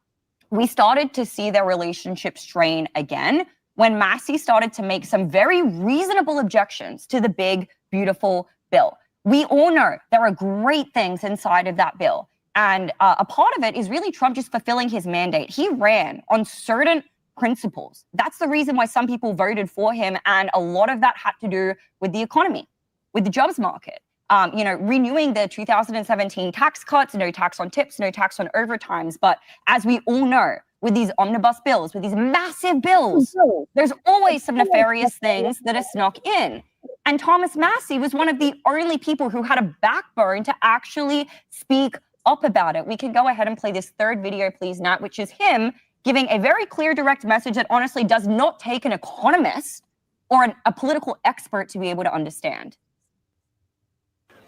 we started to see their relationship strain again when Massie started to make some very reasonable objections to the big, beautiful bill. We all know there are great things inside of that bill. And a part of it is really Trump just fulfilling his mandate. He ran on certain principles. That's the reason why some people voted for him. And a lot of that had to do with the economy, with the jobs market. Renewing the 2017 tax cuts, no tax on tips, no tax on overtimes. But as we all know, with these omnibus bills, with these massive bills, there's always some nefarious things that are snuck in. And Thomas Massie was one of the only people who had a backbone to actually speak up about it. We can go ahead and play this third video, please, Nat, which is him giving a very clear, direct message that honestly does not take an economist or a political expert to be able to understand.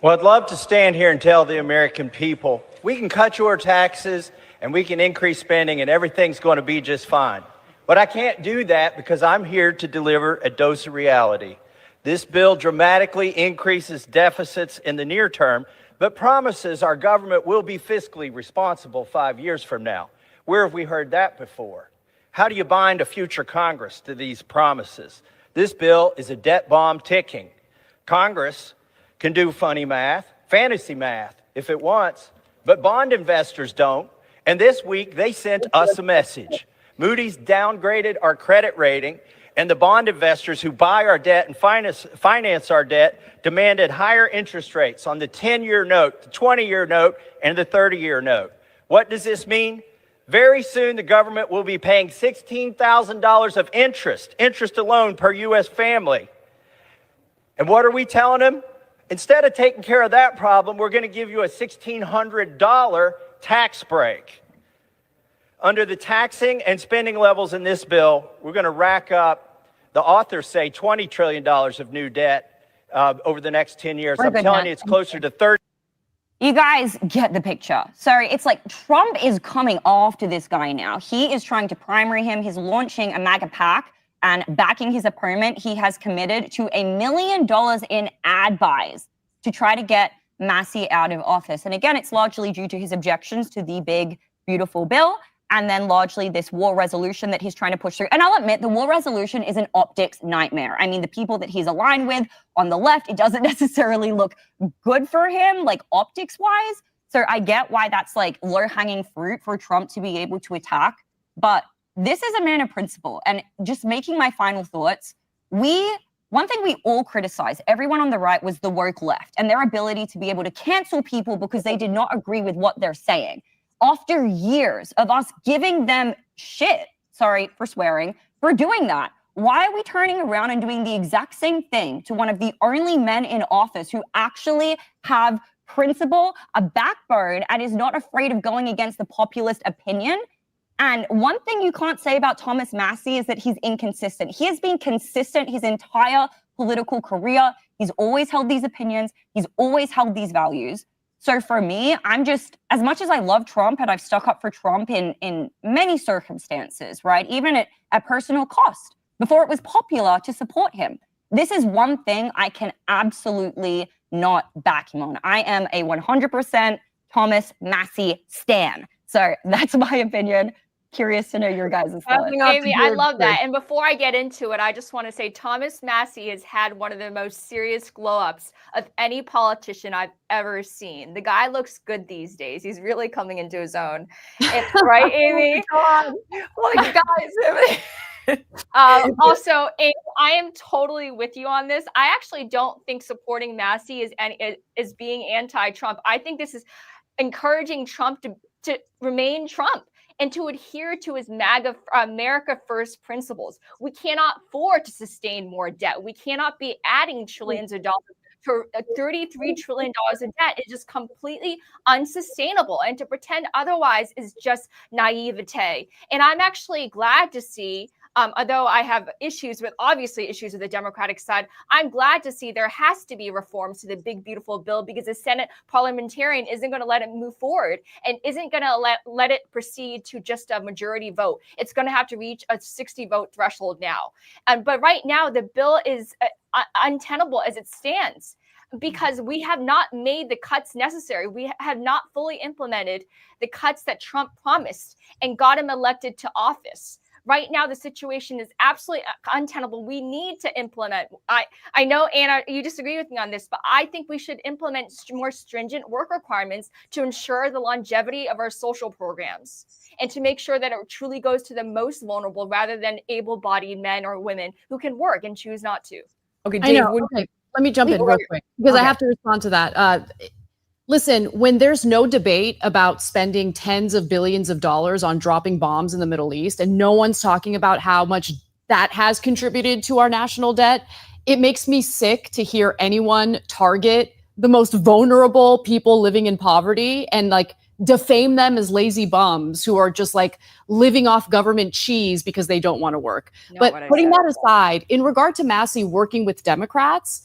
Well, I'd love to stand here and tell the American people, we can cut your taxes and we can increase spending and everything's going to be just fine. But I can't do that because I'm here to deliver a dose of reality. This bill dramatically increases deficits in the near term, but promises our government will be fiscally responsible 5 years from now. Where have we heard that before? How do you bind a future Congress to these promises? This bill is a debt bomb ticking. Congress can do funny math, fantasy math, if it wants, but bond investors don't. And this week, they sent us a message. Moody's downgraded our credit rating, and the bond investors who buy our debt and finance our debt demanded higher interest rates on the 10-year note, the 20-year note, and the 30-year note. What does this mean? Very soon, the government will be paying $16,000 of interest alone per U.S. family. And what are we telling them? Instead of taking care of that problem, we're going to give you a $1,600 tax break. Under the taxing and spending levels in this bill, we're going to rack up, the authors say, $20 trillion of new debt over the next 10 years. I'm telling you, it's closer to 30. You guys get the picture. So it's like Trump is coming after this guy now. He is trying to primary him. He's launching a MAGA PAC and backing his opponent. He has committed to $1 million in ad buys to try to get Massie out of office. And again, it's largely due to his objections to the big, beautiful bill, and then largely this war resolution that he's trying to push through. And I'll admit, the war resolution is an optics nightmare. I mean, the people that he's aligned with on the left, it doesn't necessarily look good for him, like optics-wise. So I get why that's like low-hanging fruit for Trump to be able to attack. But this is a man of principle. And just making my final thoughts, one thing we all criticize, everyone on the right, was the woke left and their ability to be able to cancel people because they did not agree with what they're saying. After years of us giving them shit, sorry for swearing, for doing that, why are we turning around and doing the exact same thing to one of the only men in office who actually have principle, a backbone, and is not afraid of going against the populist opinion? And one thing you can't say about Thomas Massie is that he's inconsistent. He has been consistent his entire political career. He's always held these opinions. He's always held these values. So for me, I'm just, as much as I love Trump and I've stuck up for Trump in many circumstances, right? Even at personal cost, before it was popular to support him. This is one thing I can absolutely not back him on. I am a 100% Thomas Massie stan. So that's my opinion. Curious to know your guys' thoughts. Amy, I love that. And before I get into it, I just want to say Thomas Massie has had one of the most serious glow-ups of any politician I've ever seen. The guy looks good these days. He's really coming into his own. Right, Amy? Oh my God. Like, guys. Also, Amy, I am totally with you on this. I actually don't think supporting Massie is being anti-Trump. I think this is encouraging Trump to remain Trump and to adhere to his America First principles. We cannot afford to sustain more debt. We cannot be adding trillions of dollars to $33 trillion in debt. It's just completely unsustainable. And to pretend otherwise is just naivete. And I'm actually glad to see, although I have obviously issues with the Democratic side, I'm glad to see there has to be reforms to the big, beautiful bill because the Senate parliamentarian isn't going to let it move forward and isn't going to let it proceed to just a majority vote. It's going to have to reach a 60 vote threshold now. But right now, the bill is untenable as it stands because we have not made the cuts necessary. We have not fully implemented the cuts that Trump promised and got him elected to office. Right now, the situation is absolutely untenable. We need to implement. I know, Anna, you disagree with me on this, but I think we should implement more stringent work requirements to ensure the longevity of our social programs and to make sure that it truly goes to the most vulnerable rather than able-bodied men or women who can work and choose not to. Okay, I Dave, know. Okay, let me jump in real quick because I have to respond to that. Listen, when there's no debate about spending tens of billions of dollars on dropping bombs in the Middle East and no one's talking about how much that has contributed to our national debt, it makes me sick to hear anyone target the most vulnerable people living in poverty and like defame them as lazy bums who are just like living off government cheese because they don't want to work. But putting that aside, in regard to Massie working with Democrats,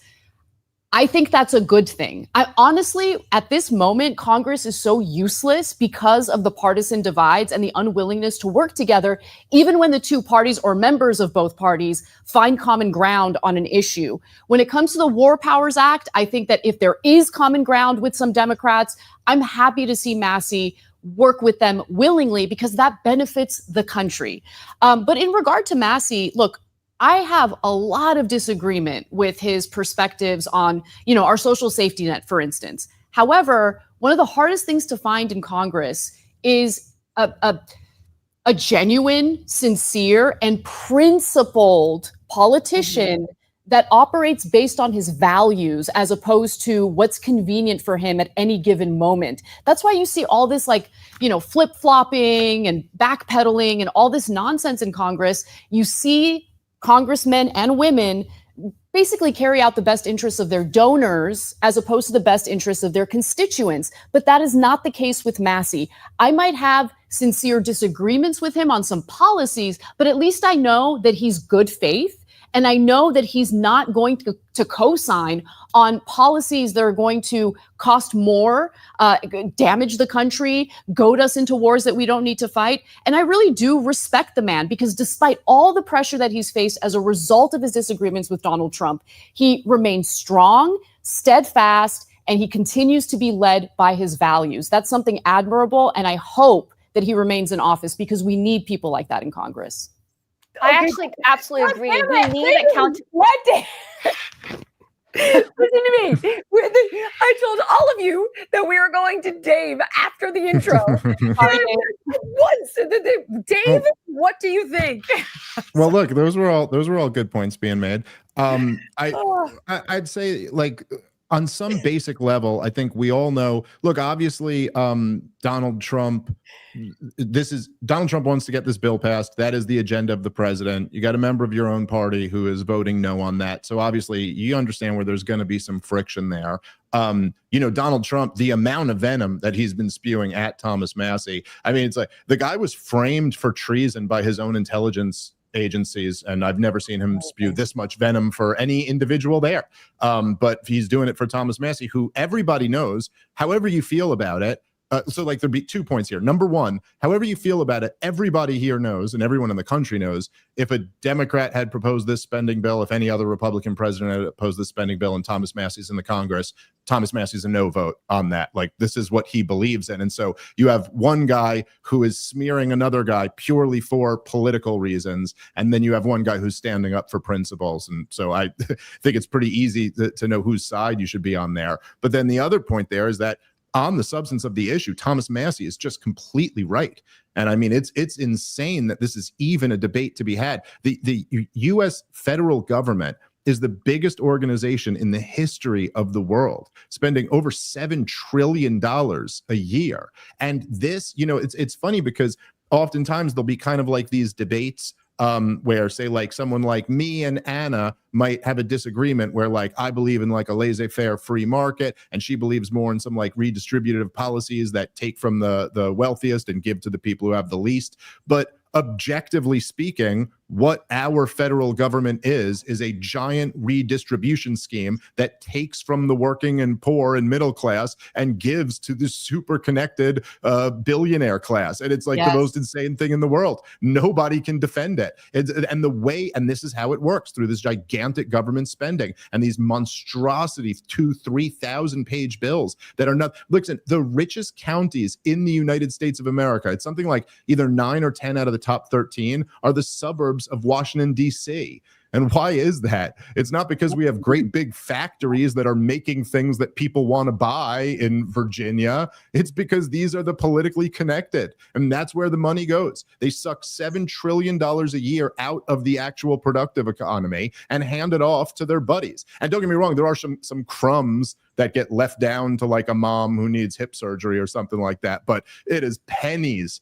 I think that's a good thing. I honestly, at this moment, Congress is so useless because of the partisan divides and the unwillingness to work together, even when the two parties or members of both parties find common ground on an issue. When it comes to the War Powers Act, I think that if there is common ground with some Democrats, I'm happy to see Massie work with them willingly because that benefits the country. But in regard to Massie, look, I have a lot of disagreement with his perspectives on, our social safety net, for instance. However, one of the hardest things to find in Congress is a genuine, sincere, and principled politician that operates based on his values as opposed to what's convenient for him at any given moment. That's why you see all this flip-flopping and backpedaling and all this nonsense in Congress. You see congressmen and women basically carry out the best interests of their donors as opposed to the best interests of their constituents. But that is not the case with Massie. I might have sincere disagreements with him on some policies, but at least I know that he's good faith. And I know that he's not going to co-sign on policies that are going to cost more, damage the country, goad us into wars that we don't need to fight. And I really do respect the man because despite all the pressure that he's faced as a result of his disagreements with Donald Trump, he remains strong, steadfast, and he continues to be led by his values. That's something admirable. And I hope that he remains in office, because we need people like that in Congress. I actually absolutely agree. We need accountability. Listen to me. I told all of you that we were going to Dave after the intro. Dave, what do you think? Well, look, those were all good points being made. I'd say, like, on some basic level, I think we all know. Look, obviously, Donald Trump wants to get this bill passed. That is the agenda of the president. You got a member of your own party who is voting no on that. So obviously, you understand where there's going to be some friction there. Donald Trump, the amount of venom that he's been spewing at Thomas Massie. I mean, it's like the guy was framed for treason by his own intelligence agencies, and I've never seen him spew this much venom for any individual there. But he's doing it for Thomas Massie, who everybody knows, however you feel about it. So like there'd be 2 points here. Number one, however you feel about it, everybody here knows, and everyone in the country knows, if a Democrat had proposed this spending bill, if any other Republican president had opposed this spending bill and Thomas Massie's in the Congress, Thomas Massie's a no vote on that. Like, this is what he believes in. And so you have one guy who is smearing another guy purely for political reasons. And then you have one guy who's standing up for principles. And so I think it's pretty easy to know whose side you should be on there. But then the other point there is that on the substance of the issue, Thomas Massie is just completely right. And I mean, it's insane that this is even a debate to be had. The U.S. federal government is the biggest organization in the history of the world, spending over $7 trillion a year. And this, it's funny because oftentimes there'll be kind of like these debates where, say, like someone like me and Anna might have a disagreement where, like, I believe in like a laissez-faire free market and she believes more in some like redistributive policies that take from the wealthiest and give to the people who have the least. But objectively speaking, what our federal government is a giant redistribution scheme that takes from the working and poor and middle class and gives to the super connected billionaire class. And it's like the most insane thing in the world. Nobody can defend it. And this is how it works, through this gigantic government spending and these monstrosity 2,000-3,000 page bills that are not. Listen, the richest counties in the United States of America, it's something like either 9 or 10 out of the top 13, are the suburbs of Washington, D.C. And why is that? It's not because we have great big factories that are making things that people want to buy in Virginia. It's because these are the politically connected, and that's where the money goes. They suck $7 trillion a year out of the actual productive economy and hand it off to their buddies. And don't get me wrong, there are some crumbs that get left down to like a mom who needs hip surgery or something like that, but it is pennies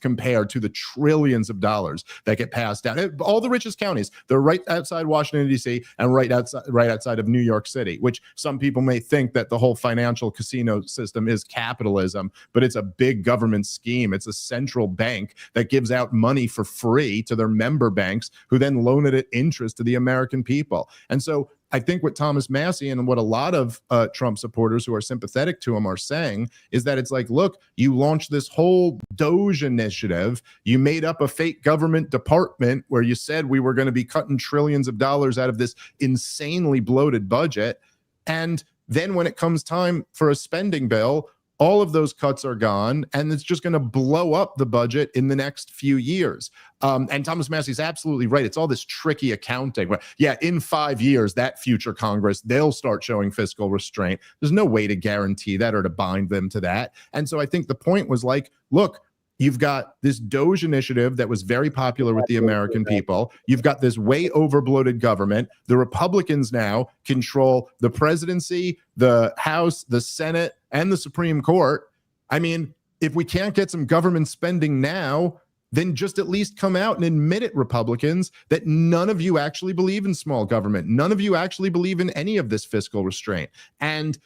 compared to the trillions of dollars that get passed out. All the richest counties, they're right outside Washington, D.C. and right outside of New York City, which some people may think that the whole financial casino system is capitalism, but it's a big government scheme. It's a central bank that gives out money for free to their member banks, who then loan it at interest to the American people. And so I think what Thomas Massie and what a lot of Trump supporters who are sympathetic to him are saying is that it's like, look, you launched this whole Doge initiative. You made up a fake government department where you said we were going to be cutting trillions of dollars out of this insanely bloated budget. And then when it comes time for a spending bill, all of those cuts are gone, and it's just going to blow up the budget in the next few years. And Thomas Massie's absolutely right. It's all this tricky accounting. Yeah, in 5 years, that future Congress, they'll start showing fiscal restraint. There's no way to guarantee that or to bind them to that. And so I think the point was like, look, you've got this Doge initiative that was very popular with the American people. You've got this way overbloated government. The Republicans now control the presidency, the House, the Senate, and the Supreme Court. I mean, if we can't get some government spending now, then just at least come out and admit it, Republicans, that none of you actually believe in small government. None of you actually believe in any of this fiscal restraint. And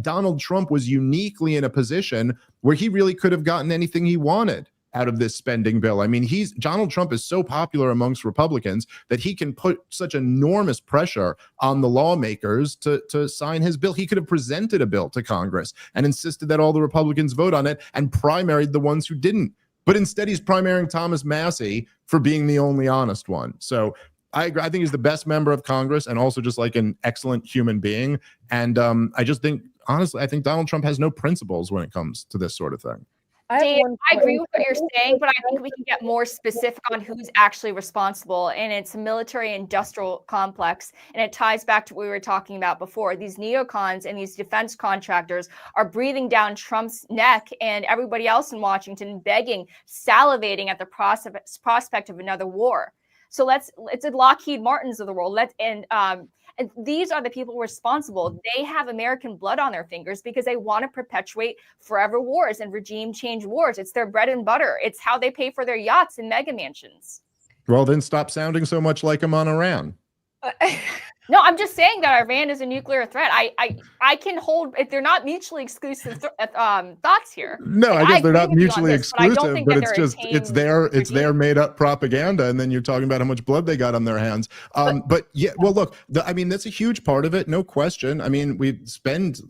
Donald Trump was uniquely in a position where he really could have gotten anything he wanted out of this spending bill. I mean, Donald Trump is so popular amongst Republicans that he can put such enormous pressure on the lawmakers to sign his bill. He could have presented a bill to Congress and insisted that all the Republicans vote on it and primaried the ones who didn't. But instead, he's primarying Thomas Massie for being the only honest one. So I think he's the best member of Congress and also just like an excellent human being. And I just think, honestly, I think Donald Trump has no principles when it comes to this sort of thing. Dave, I agree with what you're saying, but I think we can get more specific on who's actually responsible. And it's a military industrial complex. And it ties back to what we were talking about before. These neocons and these defense contractors are breathing down Trump's neck and everybody else in Washington, begging, salivating at the prospect of another war. So it's a Lockheed Martins of the world. And these are the people responsible. They have American blood on their fingers because they want to perpetuate forever wars and regime change wars. It's their bread and butter. It's how they pay for their yachts and mega mansions. Well, then stop sounding so much like them on Iran. No, I'm just saying that Iran is a nuclear threat. I can hold if they're not mutually exclusive thoughts here. No, Like, I guess they're not mutually exclusive, but that it's their made up propaganda, and then you're talking about how much blood they got on their hands. But yeah, well, look, I mean, that's a huge part of it, no question. I mean, we spend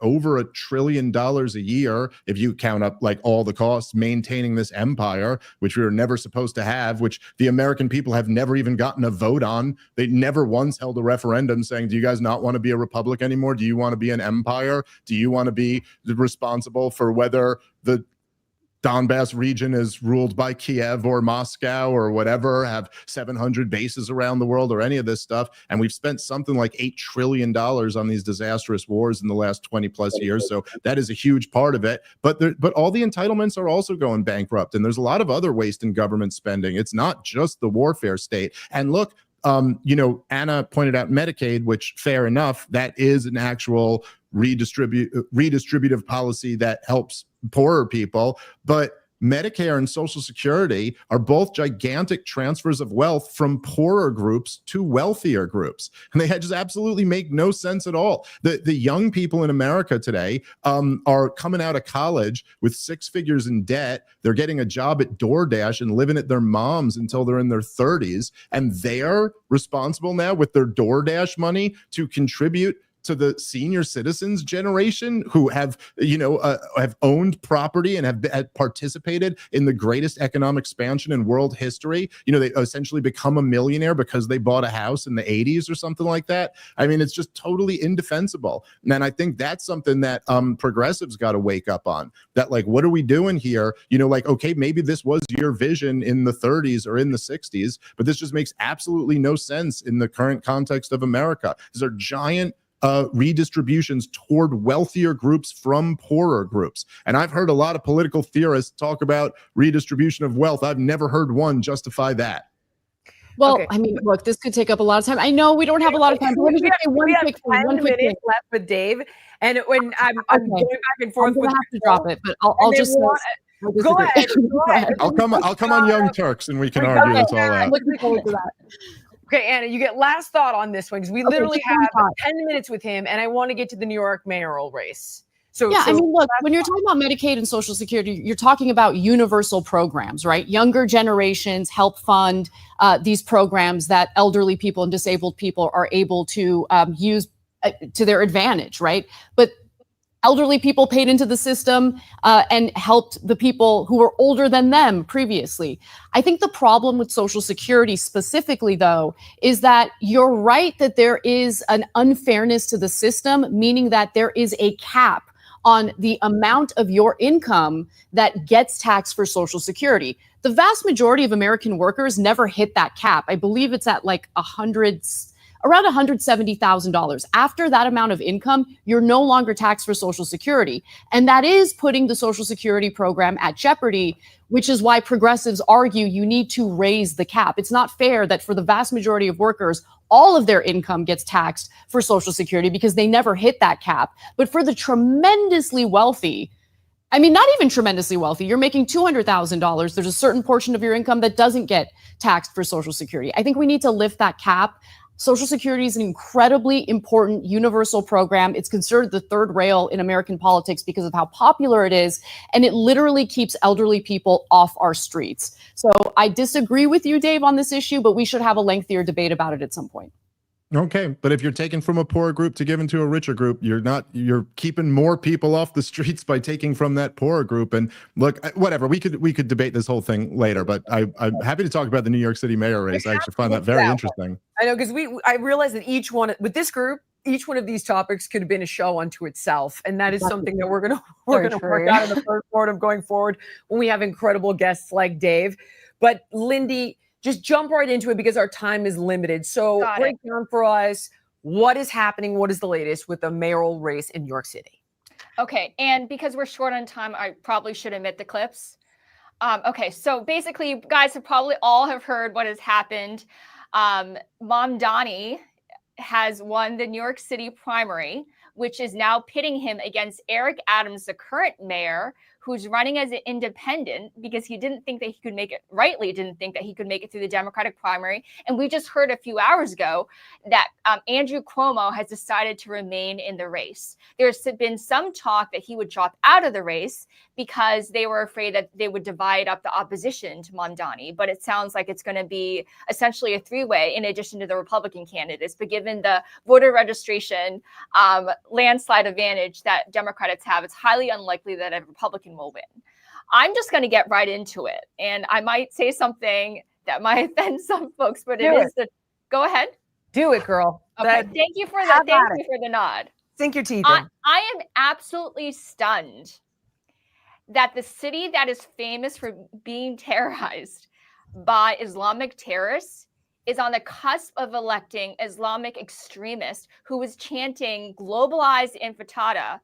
over $1 trillion a year if you count up like all the costs maintaining this empire, which we were never supposed to have, which the American people have never even gotten a vote on. They never once held a referendum saying, do you guys not want to be a republic anymore? Do you want to be an empire? Do you want to be responsible for whether the Donbass region is ruled by Kiev or Moscow or whatever, have 700 bases around the world or any of this stuff? And we've spent something like $8 trillion on these disastrous wars in the last 20 plus years. So that is a huge part of it. But all the entitlements are also going bankrupt. And there's a lot of other waste in government spending. It's not just the warfare state. And look, Anna pointed out Medicaid, which fair enough, that is an actual redistributive policy that helps poorer people. But Medicare and Social Security are both gigantic transfers of wealth from poorer groups to wealthier groups. And they just absolutely make no sense at all. The young people in America today are coming out of college with 6 figures in debt. They're getting a job at DoorDash and living at their mom's until they're in their 30s. And they're responsible now with their DoorDash money to contribute to the senior citizens generation who have owned property and have participated in the greatest economic expansion in world history. They essentially become a millionaire because they bought a house in the 80s or something like that. I mean, it's just totally indefensible. And I think that's something that progressives got to wake up on, that like, what are we doing here? Okay, maybe this was your vision in the 30s or in the 60s, but this just makes absolutely no sense in the current context of America. These are giant redistributions toward wealthier groups from poorer groups. And I've heard a lot of political theorists talk about redistribution of wealth. I've never heard one justify that. Well, Okay. I mean, look, this could take up a lot of time. I know we don't have a lot of time, but let me just say one quick thing. 10 minutes left with Dave, and when I'm going back and I'm forth gonna with have to drop it, but I'll and they just want- Go ahead. Go ahead. I'll come on Young Turks and we can argue this all I'm out. looking forward to that. Okay, Anna, you get last thought on this one because we literally have 10 minutes with him, and I want to get to the New York mayoral race. So I mean, look, when you're talking about Medicaid and Social Security, you're talking about universal programs, right? Younger generations help fund these programs that elderly people and disabled people are able to use to their advantage, right? But elderly people paid into the system and helped the people who were older than them previously. I think the problem with Social Security specifically, though, is that you're right that there is an unfairness to the system, meaning that there is a cap on the amount of your income that gets taxed for Social Security. The vast majority of American workers never hit that cap. I believe it's at like around $170,000. After that amount of income, you're no longer taxed for Social Security. And that is putting the Social Security program at jeopardy, which is why progressives argue you need to raise the cap. It's not fair that for the vast majority of workers, all of their income gets taxed for Social Security because they never hit that cap. But for the tremendously wealthy, I mean, not even tremendously wealthy, you're making $200,000. There's a certain portion of your income that doesn't get taxed for Social Security. I think we need to lift that cap. Social Security is an incredibly important universal program. It's considered the third rail in American politics because of how popular it is. And it literally keeps elderly people off our streets. So I disagree with you, Dave, on this issue, but we should have a lengthier debate about it at some point. Okay, but if you're taking from a poor group to give into a richer group, you're keeping more people off the streets by taking from that poorer group. And look, whatever, we could debate this whole thing later, but I'm happy to talk about the New York City mayor race. I actually find that very interesting. I know, because I realized that each one with this group, each one of these topics could have been a show unto itself, and that is something that we're gonna Very work true. out in the first quarter going forward when we have incredible guests like Dave. But Lindy, just jump right into it because our time is limited. So Got break it. down for us what is happening, what is the latest with the mayoral race in New York City. Okay, and because we're short on time, I probably should omit the clips. Okay, so basically, you guys have probably all have heard what has happened. Mamdani has won the New York City primary, which is now pitting him against Eric Adams, the current mayor, who's running as an independent because he didn't think that he could make it, rightly didn't think that he could make it through the Democratic primary. And we just heard a few hours ago that Andrew Cuomo has decided to remain in the race. There's been some talk that he would drop out of the race because they were afraid that they would divide up the opposition to Mamdani. But it sounds like it's going to be essentially a three-way in addition to the Republican candidates. But given the voter registration landslide advantage that Democrats have, it's highly unlikely that a Republican will win. I'm just going to get right into it. And I might say something that might offend some folks, but go ahead. Do it, girl. Okay, thank you for the nod. Sink your teeth in. I am absolutely stunned that the city that is famous for being terrorized by Islamic terrorists is on the cusp of electing Islamic extremists who is chanting globalized intifada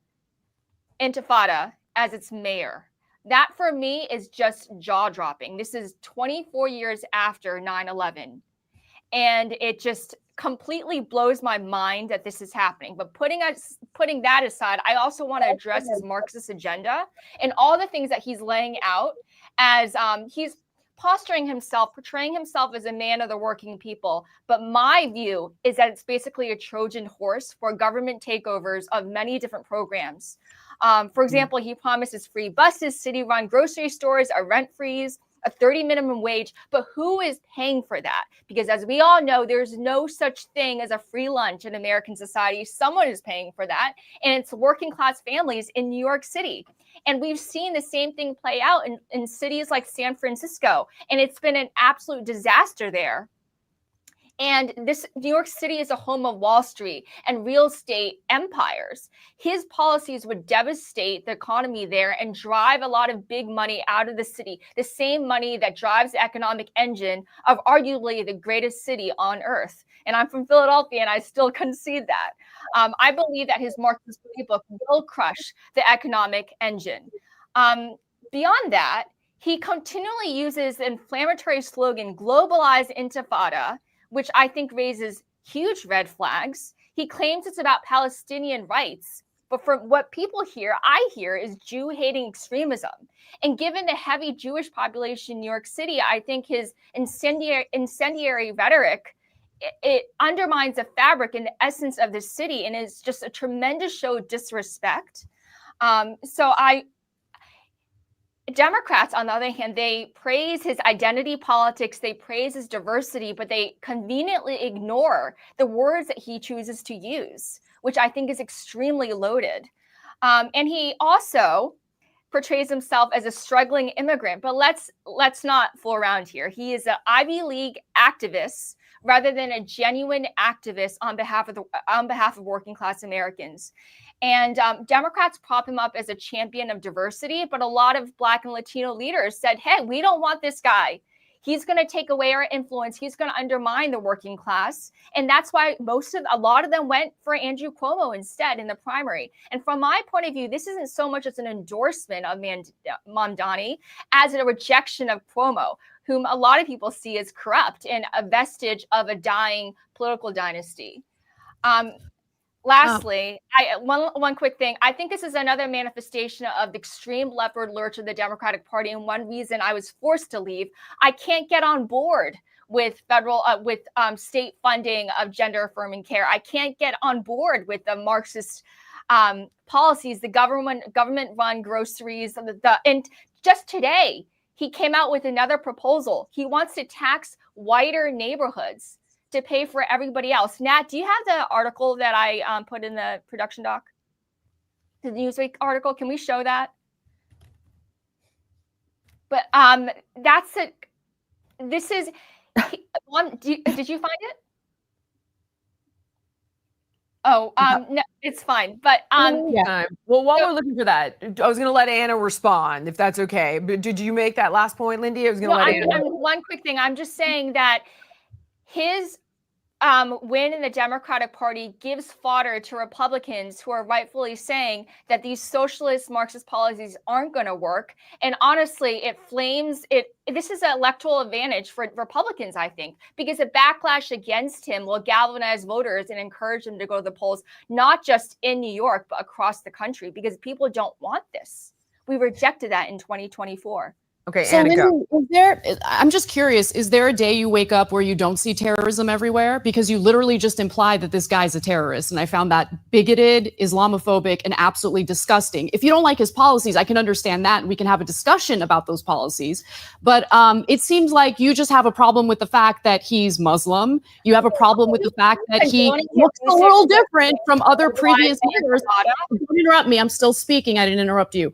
as its mayor. That for me is just jaw-dropping. This is 24 years after 9/11. And it just completely blows my mind that this is happening. But putting that aside, I also want to address his Marxist agenda and all the things that he's laying out as he's posturing himself, portraying himself as a man of the working people. But my view is that it's basically a Trojan horse for government takeovers of many different programs. For example, he promises free buses, city-run grocery stores, a rent freeze, a 30 minimum wage, but who is paying for that? Because as we all know, there's no such thing as a free lunch in American society. Someone is paying for that, and it's working class families in New York City. And we've seen the same thing play out in cities like San Francisco, and it's been an absolute disaster there. And this New York City is a home of Wall Street and real estate empires. His policies would devastate the economy there and drive a lot of big money out of the city, the same money that drives the economic engine of arguably the greatest city on earth. And I'm from Philadelphia, and I still concede that. I believe that his Marxist playbook will crush the economic engine. Beyond that, he continually uses the inflammatory slogan, globalized intifada, which I think raises huge red flags. He claims it's about Palestinian rights, but from what I hear is Jew-hating extremism. And given the heavy Jewish population in New York City, I think his incendiary rhetoric, it undermines the fabric and the essence of the city and is just a tremendous show of disrespect. Democrats, on the other hand, they praise his identity politics, they praise his diversity, but they conveniently ignore the words that he chooses to use, which I think is extremely loaded. And he also portrays himself as a struggling immigrant, but let's not fool around here. He is an Ivy League activist rather than a genuine activist on behalf of working class Americans. And Democrats prop him up as a champion of diversity, but a lot of Black and Latino leaders said, hey, we don't want this guy. He's going to take away our influence. He's going to undermine the working class. And that's why a lot of them went for Andrew Cuomo instead in the primary. And from my point of view, this isn't so much as an endorsement of Mamdani as a rejection of Cuomo, whom a lot of people see as corrupt and a vestige of a dying political dynasty. Lastly, one quick thing. I think this is another manifestation of the extreme leftward lurch of the Democratic Party, and one reason I was forced to leave. I can't get on board with state funding of gender-affirming care. I can't get on board with the Marxist policies, the government-run groceries, and just today he came out with another proposal. He wants to tax whiter neighborhoods to pay for everybody else. Nat, do you have the article that I put in the production doc? The Newsweek article, can we show that? But that's it. This is, did you find it? Oh, no, it's fine. But Yeah. Well, while we're looking for that, I was going to let Anna respond, if that's okay. But did you make that last point, Lindy? I was going to let Anna. One quick thing. I'm just saying that his win in the Democratic Party gives fodder to Republicans who are rightfully saying that these socialist Marxist policies aren't going to work. And honestly, it flames it. This is an electoral advantage for Republicans, I think, because a backlash against him will galvanize voters and encourage them to go to the polls, not just in New York, but across the country, because people don't want this. We rejected that in 2024. Okay, So, Anna, go. I'm just curious, is there a day you wake up where you don't see terrorism everywhere? Because you literally just implied that this guy's a terrorist. And I found that bigoted, Islamophobic, and absolutely disgusting. If you don't like his policies, I can understand that. And we can have a discussion about those policies. But it seems like you just have a problem with the fact that he's Muslim. You have a problem with the fact that he looks a little different from other previous leaders. Don't interrupt me. I'm still speaking. I didn't interrupt you.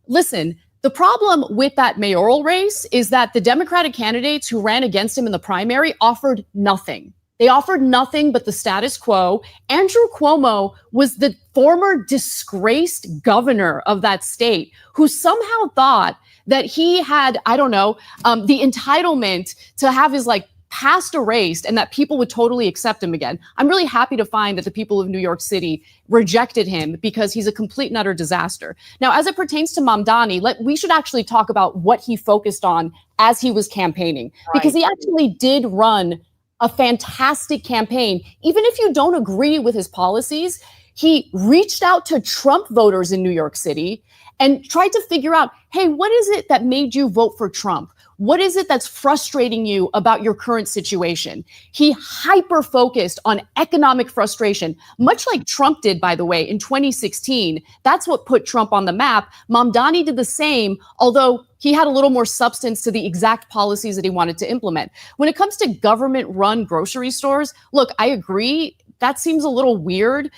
Listen. The problem with that mayoral race is that the Democratic candidates who ran against him in the primary offered nothing. They offered nothing but the status quo. Andrew Cuomo was the former disgraced governor of that state who somehow thought that he had, I don't know, the entitlement to have his past erased and that people would totally accept him again. I'm really happy to find that the people of New York City rejected him because he's a complete and utter disaster. Now, as it pertains to Mamdani, we should actually talk about what he focused on as he was campaigning, because he actually did run a fantastic campaign. Even if you don't agree with his policies, he reached out to Trump voters in New York City and tried to figure out, hey, what is it that made you vote for Trump? What is it that's frustrating you about your current situation? He hyper-focused on economic frustration, much like Trump did, by the way, in 2016. That's what put Trump on the map. Mamdani did the same, although he had a little more substance to the exact policies that he wanted to implement. When it comes to government-run grocery stores, look, I agree. That seems a little weird.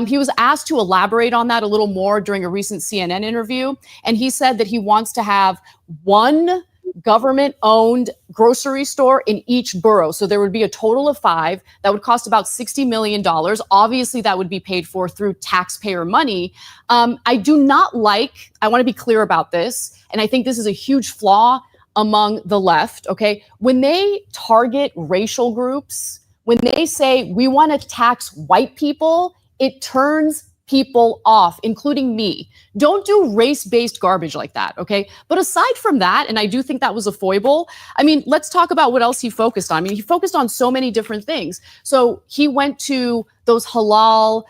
He was asked to elaborate on that a little more during a recent CNN interview. And he said that he wants to have one government-owned grocery store in each borough. So there would be a total of 5. That would cost about $60 million. Obviously, that would be paid for through taxpayer money. I do not like, I want to be clear about this, and I think this is a huge flaw among the left, okay? When they target racial groups, when they say we want to tax white people, it turns people off, including me. Don't do race-based garbage like that, okay? But aside from that, and I do think that was a foible, I mean, let's talk about what else he focused on. I mean, he focused on so many different things. So he went to those halal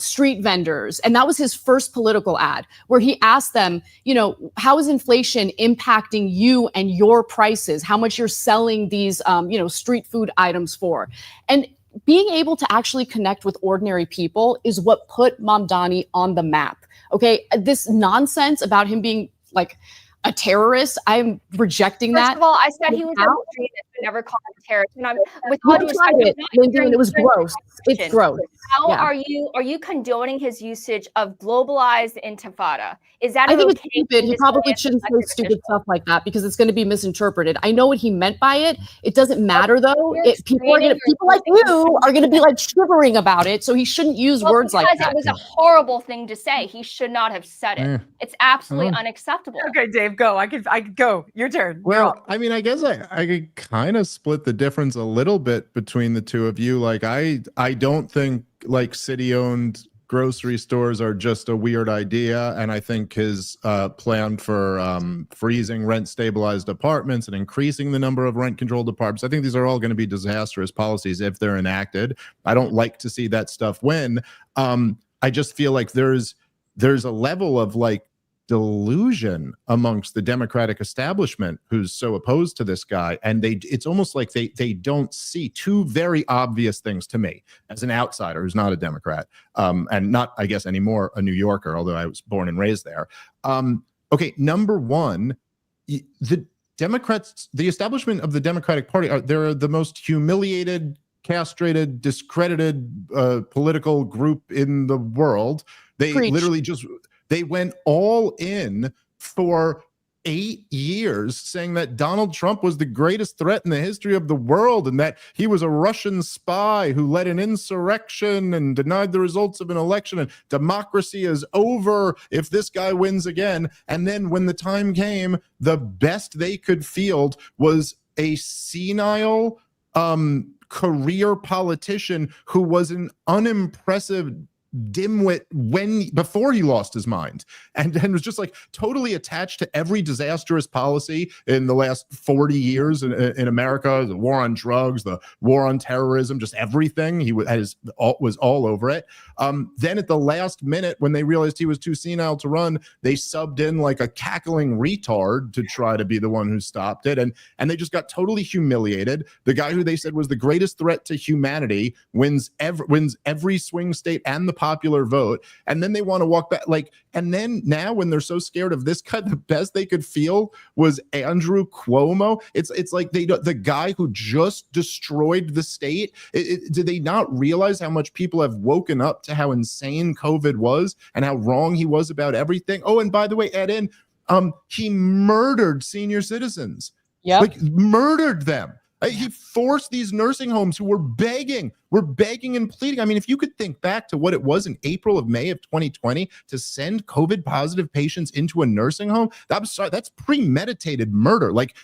street vendors, and that was his first political ad, where he asked them, how is inflation impacting you and your prices, how much you're selling these, street food items for. And being able to actually connect with ordinary people is what put Mamdani on the map. Okay, this nonsense about him being a terrorist, I'm rejecting that. First of all, I said he was an extremist, but never called him a terrorist. And I'm with all due respect, Lindy, and it was gross. It's gross. How are you condoning his usage of globalized intifada? Is that I think okay? it's stupid. He probably shouldn't say stupid stuff like that because it's going to be misinterpreted. I know what he meant by it. It doesn't matter though. People like you are going to be shivering about it. So he shouldn't use words like that. Because it was a horrible thing to say. He should not have said it. It's absolutely unacceptable. Okay, Dave, go. I could go. Your turn. Well, I mean, I guess I could kind of split the difference a little bit between the two of you. I don't think city-owned grocery stores are just a weird idea, and I think his plan for freezing rent-stabilized apartments and increasing the number of rent-controlled apartments, I think these are all going to be disastrous policies if they're enacted. I don't like to see that stuff win. I just feel like there's a level of delusion amongst the Democratic establishment who's so opposed to this guy, and it's almost like they don't see two very obvious things to me as an outsider who's not a Democrat, and not, I guess, anymore a New Yorker, although I was born and raised there. Okay, number one, the Democrats, the establishment of the Democratic Party, they're the most humiliated, castrated, discredited political group in the world. They literally just... They went all in for 8 years saying that Donald Trump was the greatest threat in the history of the world and that he was a Russian spy who led an insurrection and denied the results of an election and democracy is over if this guy wins again. And then when the time came, the best they could field was a senile career politician who was an unimpressive dimwit before he lost his mind and was just like totally attached to every disastrous policy in the last 40 years in America, the war on drugs, the war on terrorism, just everything. He was all over it. Then at the last minute, when they realized he was too senile to run, they subbed in like a cackling retard to try to be the one who stopped it. And they just got totally humiliated. The guy who they said was the greatest threat to humanity wins every swing state and the popular vote, and then they want to walk back and then now when they're so scared of this cut, the best they could feel was Andrew Cuomo. It's like the guy who just destroyed the state. Did they not realize how much people have woken up to how insane COVID was and how wrong he was about everything? Oh, and by the way, add in he murdered senior citizens. Murdered them. He forced these nursing homes who were begging and pleading. I mean, if you could think back to what it was in May of 2020 to send COVID positive patients into a nursing home, that's premeditated murder. Like,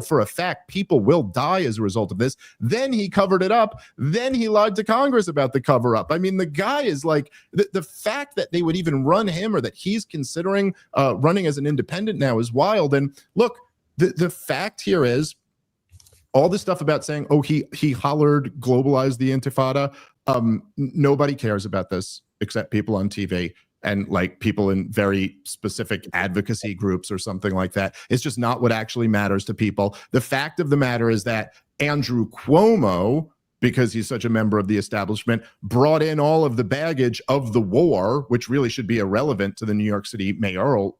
for a fact people will die as a result of this. Then he covered it up. Then he lied to Congress about the cover up. I mean, the guy is like, the fact that they would even run him or that he's considering running as an independent now is wild. And look, the fact here is, all this stuff about saying, oh, he hollered, globalized the intifada. Nobody cares about this except people on TV and like people in very specific advocacy groups or something like that. It's just not what actually matters to people. The fact of the matter is that Andrew Cuomo, because he's such a member of the establishment, brought in all of the baggage of the war, which really should be irrelevant to the New York City mayoral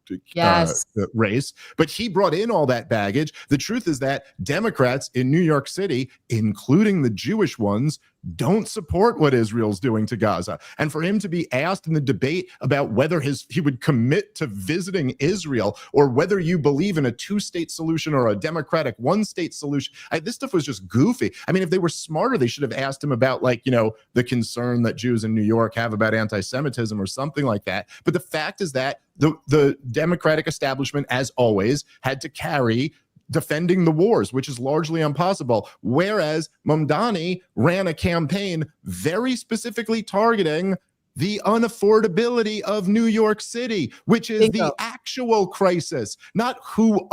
race. But he brought in all that baggage. The truth is that Democrats in New York City, including the Jewish ones, don't support what Israel's doing to Gaza. And for him to be asked in the debate about whether he would commit to visiting Israel or whether you believe in a two-state solution or a democratic one-state solution, this stuff was just goofy. I mean, if they were smarter, they should have asked him about the concern that Jews in New York have about anti-Semitism or something like that. But the fact is that the Democratic establishment, as always, had to carry defending the wars, which is largely impossible. Whereas Mamdani ran a campaign very specifically targeting the unaffordability of New York City, which is the actual crisis, not who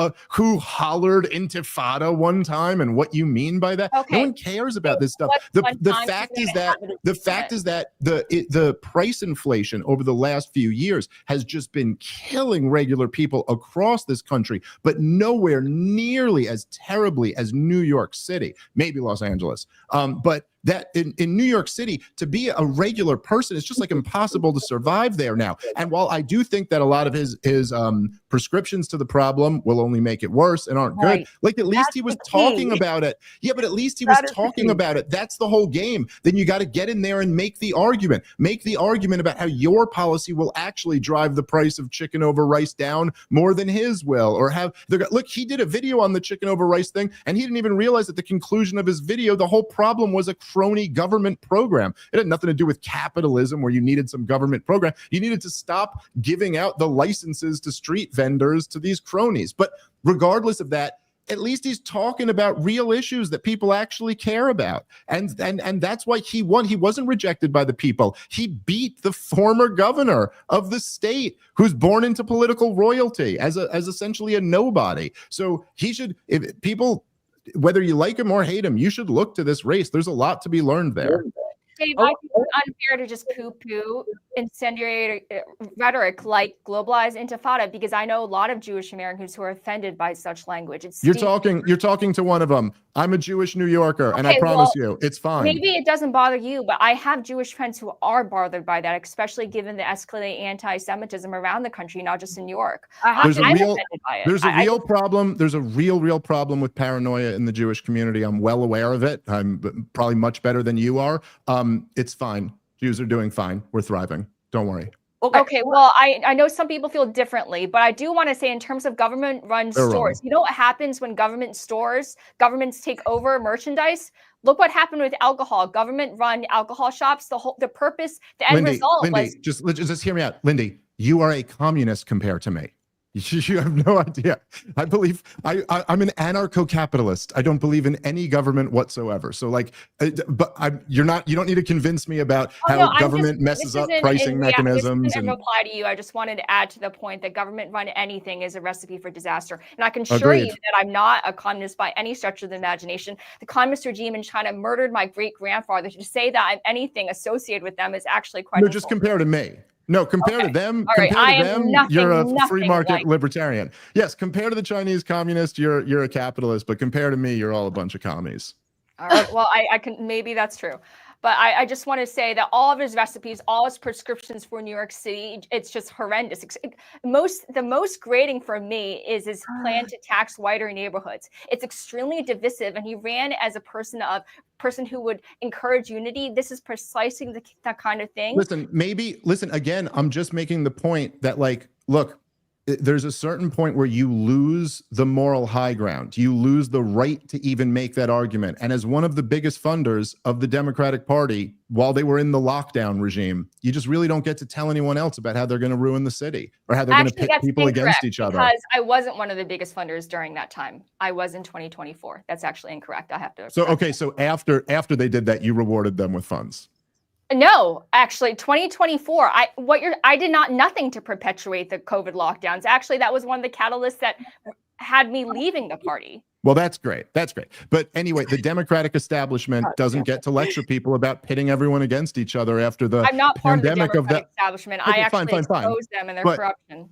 hollered intifada one time and what you mean by that. Okay. No one cares about this stuff. The fact is that the price inflation over the last few years has just been killing regular people across this country, but nowhere nearly as terribly as New York City, maybe Los Angeles. But that in New York City, to be a regular person, it's just like impossible to survive there now. And while I do think that a lot of his prescriptions to the problem will only make it worse and aren't good, like at least he was talking about it. Yeah, but at least he was talking about it. That's the whole game. Then you got to get in there and make the argument. Make the argument about how your policy will actually drive the price of chicken over rice down more than his will. Or look, he did a video on the chicken over rice thing, and he didn't even realize at the conclusion of his video, the whole problem was a crony government program. It had nothing to do with capitalism where you needed some government program. You needed to stop giving out the licenses to street vendors to these cronies. But regardless of that, at least he's talking about real issues that people actually care about. And that's why he won. He wasn't rejected by the people. He beat the former governor of the state who's born into political royalty as essentially a nobody. So he should, if people, whether you like him or hate him, you should look to this race. There's a lot to be learned there. Dave, I think it's unfair to just poo-poo incendiary rhetoric like globalized intifada, because I know a lot of Jewish Americans who are offended by such language. You're talking to one of them. I'm a Jewish New Yorker, and I promise you, it's fine. Maybe it doesn't bother you, but I have Jewish friends who are bothered by that, especially given the escalating anti-Semitism around the country, not just in New York. There's a real problem. There's a real problem with paranoia in the Jewish community. I'm well aware of it. I'm probably much better than you are. It's fine. Jews are doing fine. We're thriving. Don't worry. Okay, well, I know some people feel differently, but I do want to say in terms of government-run They're stores, wrong. you know what happens when governments take over merchandise? Look what happened with alcohol. Government-run alcohol shops, the purpose, the end result was... Just hear me out. Lindy, you are a communist compared to me. You have no idea. I believe I'm an anarcho-capitalist. I don't believe in any government whatsoever. So you don't need to convince me about how government messes up pricing mechanisms. This isn't reply to you. I just wanted to add to the point that government-run anything is a recipe for disaster. And I can assure you that I'm not a communist by any stretch of the imagination. The communist regime in China murdered my great-grandfather. To say that I'm anything associated with them is actually quite... No, just compare to me. No, compare to them. All right. Compare to them, you're a free market like... libertarian. Yes, compare to the Chinese communist, you're a capitalist, but compare to me, you're all a bunch of commies. All right. Well, I can, maybe that's true. But I just want to say that all of his recipes, all his prescriptions for New York City, it's just horrendous. The most grating for me is his plan to tax whiter neighborhoods. It's extremely divisive, and he ran as a person who would encourage unity. This is precisely that kind of thing. Listen, again, I'm just making the point that, like, look, there's a certain point where you lose the moral high ground. You lose the right to even make that argument. And as one of the biggest funders of the Democratic Party, while they were in the lockdown regime, you just really don't get to tell anyone else about how they're going to ruin the city or how they're going to pit people against each other. Because I wasn't one of the biggest funders during that time. I was in 2024. That's actually incorrect. I have to. So after they did that, you rewarded them with funds. No, actually, 2024. I did nothing to perpetuate the COVID lockdowns. Actually, that was one of the catalysts that had me leaving the party. Well, that's great. That's great. But anyway, the Democratic establishment doesn't get to lecture people about pitting everyone against each other after the I'm not part pandemic of the Democratic establishment. Okay, I actually expose them and their corruption.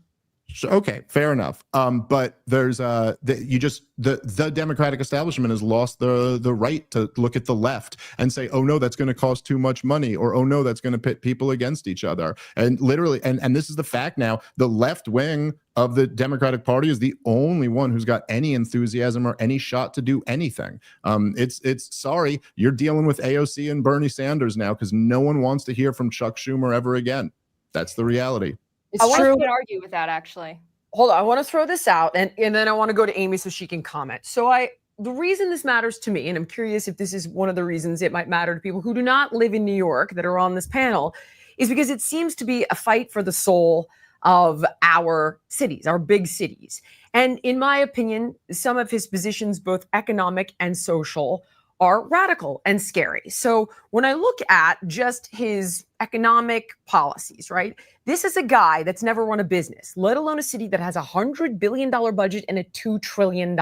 Okay, fair enough. But there's the Democratic establishment has lost the right to look at the left and say, oh no, that's going to cost too much money, or oh no, that's going to pit people against each other. And literally, and this is the fact now, the left wing of the Democratic Party is the only one who's got any enthusiasm or any shot to do anything. It's sorry, you're dealing with AOC and Bernie Sanders now because no one wants to hear from Chuck Schumer ever again. That's the reality. It's I want true. to argue with that, actually. Hold on, I want to throw this out, and then I want to go to Amy so she can comment. The reason this matters to me, and I'm curious if this is one of the reasons it might matter to people who do not live in New York that are on this panel, is because it seems to be a fight for the soul of our cities, our big cities. And in my opinion, some of his positions, both economic and social, are radical and scary. So when I look at just his economic policies, right? This is a guy that's never run a business, let alone a city that has $100 billion budget and a $2 trillion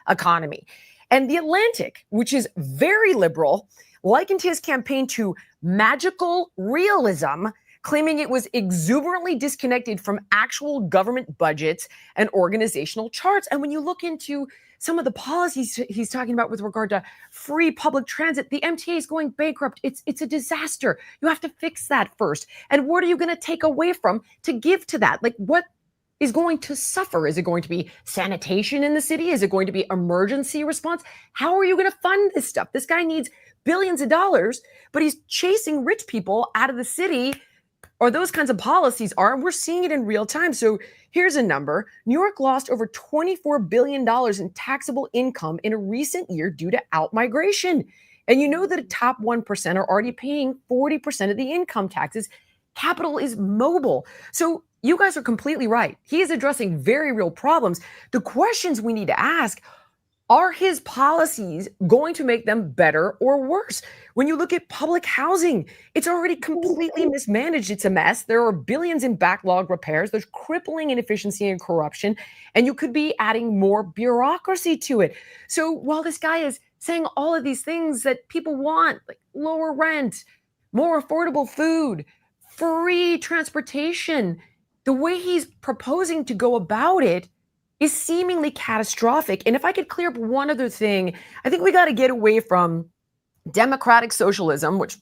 economy. And The Atlantic, which is very liberal, likened his campaign to magical realism, claiming it was exuberantly disconnected from actual government budgets and organizational charts. And when you look into some of the policies he's talking about with regard to free public transit, the MTA is going bankrupt. It's a disaster. You have to fix that first. And what are you going to take away from to give to that? Like, what is going to suffer? Is it going to be sanitation in the city? Is it going to be emergency response? How are you going to fund this stuff? This guy needs billions of dollars, but he's chasing rich people out of the city, or those kinds of policies are, and we're seeing it in real time. So here's a number. New York lost over $24 billion in taxable income in a recent year due to out-migration. And you know that a top 1% are already paying 40% of the income taxes. Capital is mobile. So you guys are completely right. He is addressing very real problems. The questions we need to ask, are his policies going to make them better or worse? When you look at public housing, it's already completely mismanaged. It's a mess. There are billions in backlog repairs. There's crippling inefficiency and corruption, and you could be adding more bureaucracy to it. So while this guy is saying all of these things that people want, like lower rent, more affordable food, free transportation, the way he's proposing to go about it is seemingly catastrophic. And if I could clear up one other thing, I think we got to get away from democratic socialism, which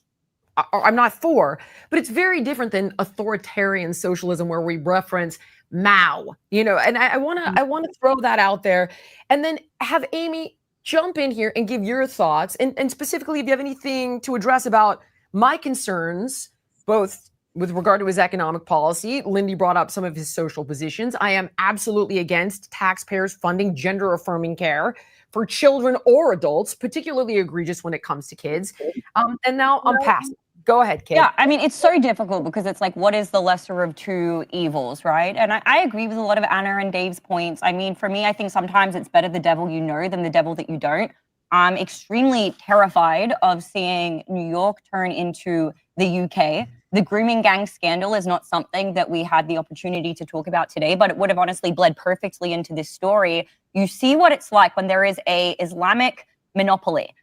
I'm not for, but it's very different than authoritarian socialism where we reference Mao, and I want to throw that out there, and then have Amy jump in here and give your thoughts, and specifically if you have anything to address about my concerns, both with regard to his economic policy. Lindy brought up some of his social positions. I am absolutely against taxpayers funding gender-affirming care for children or adults, particularly egregious when it comes to kids. And now I'm past. Go ahead, Kate. Yeah, I mean, it's so difficult because it's like, what is the lesser of two evils, right? And I agree with a lot of Anna and Dave's points. I mean, for me, I think sometimes it's better the devil you know than the devil that you don't. I'm extremely terrified of seeing New York turn into the UK. The grooming gang scandal is not something that we had the opportunity to talk about today, but it would have honestly bled perfectly into this story. You see what it's like when there is a Islamic monopoly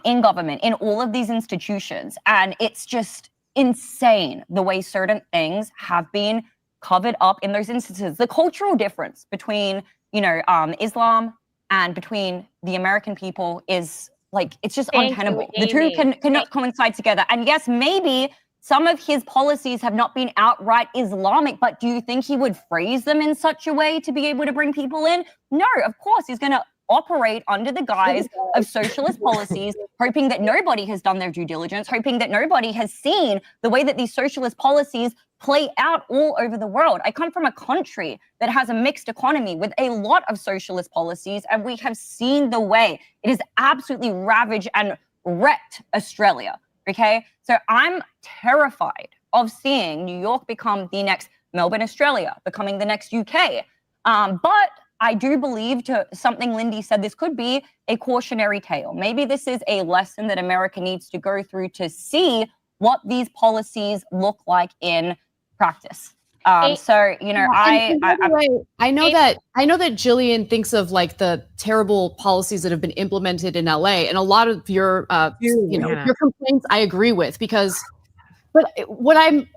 in government, in all of these institutions. And it's just insane the way certain things have been covered up in those instances. The cultural difference between, Islam and between the American people is like, it's just untenable. The two cannot coincide together. And yes, maybe some of his policies have not been outright Islamic, but do you think he would phrase them in such a way to be able to bring people in? No, of course, he's going to operate under the guise of socialist policies, hoping that nobody has done their due diligence, hoping that nobody has seen the way that these socialist policies play out all over the world. I come from a country that has a mixed economy with a lot of socialist policies, and we have seen the way it has absolutely ravaged and wrecked Australia, okay? So I'm terrified of seeing New York become the next Melbourne, Australia, becoming the next UK. But I do believe, to something Lindy said, this could be a cautionary tale. Maybe this is a lesson that America needs to go through to see what these policies look like in practice. I know that Jillian thinks of like the terrible policies that have been implemented in LA, and a lot of your your complaints I agree with, but what I'm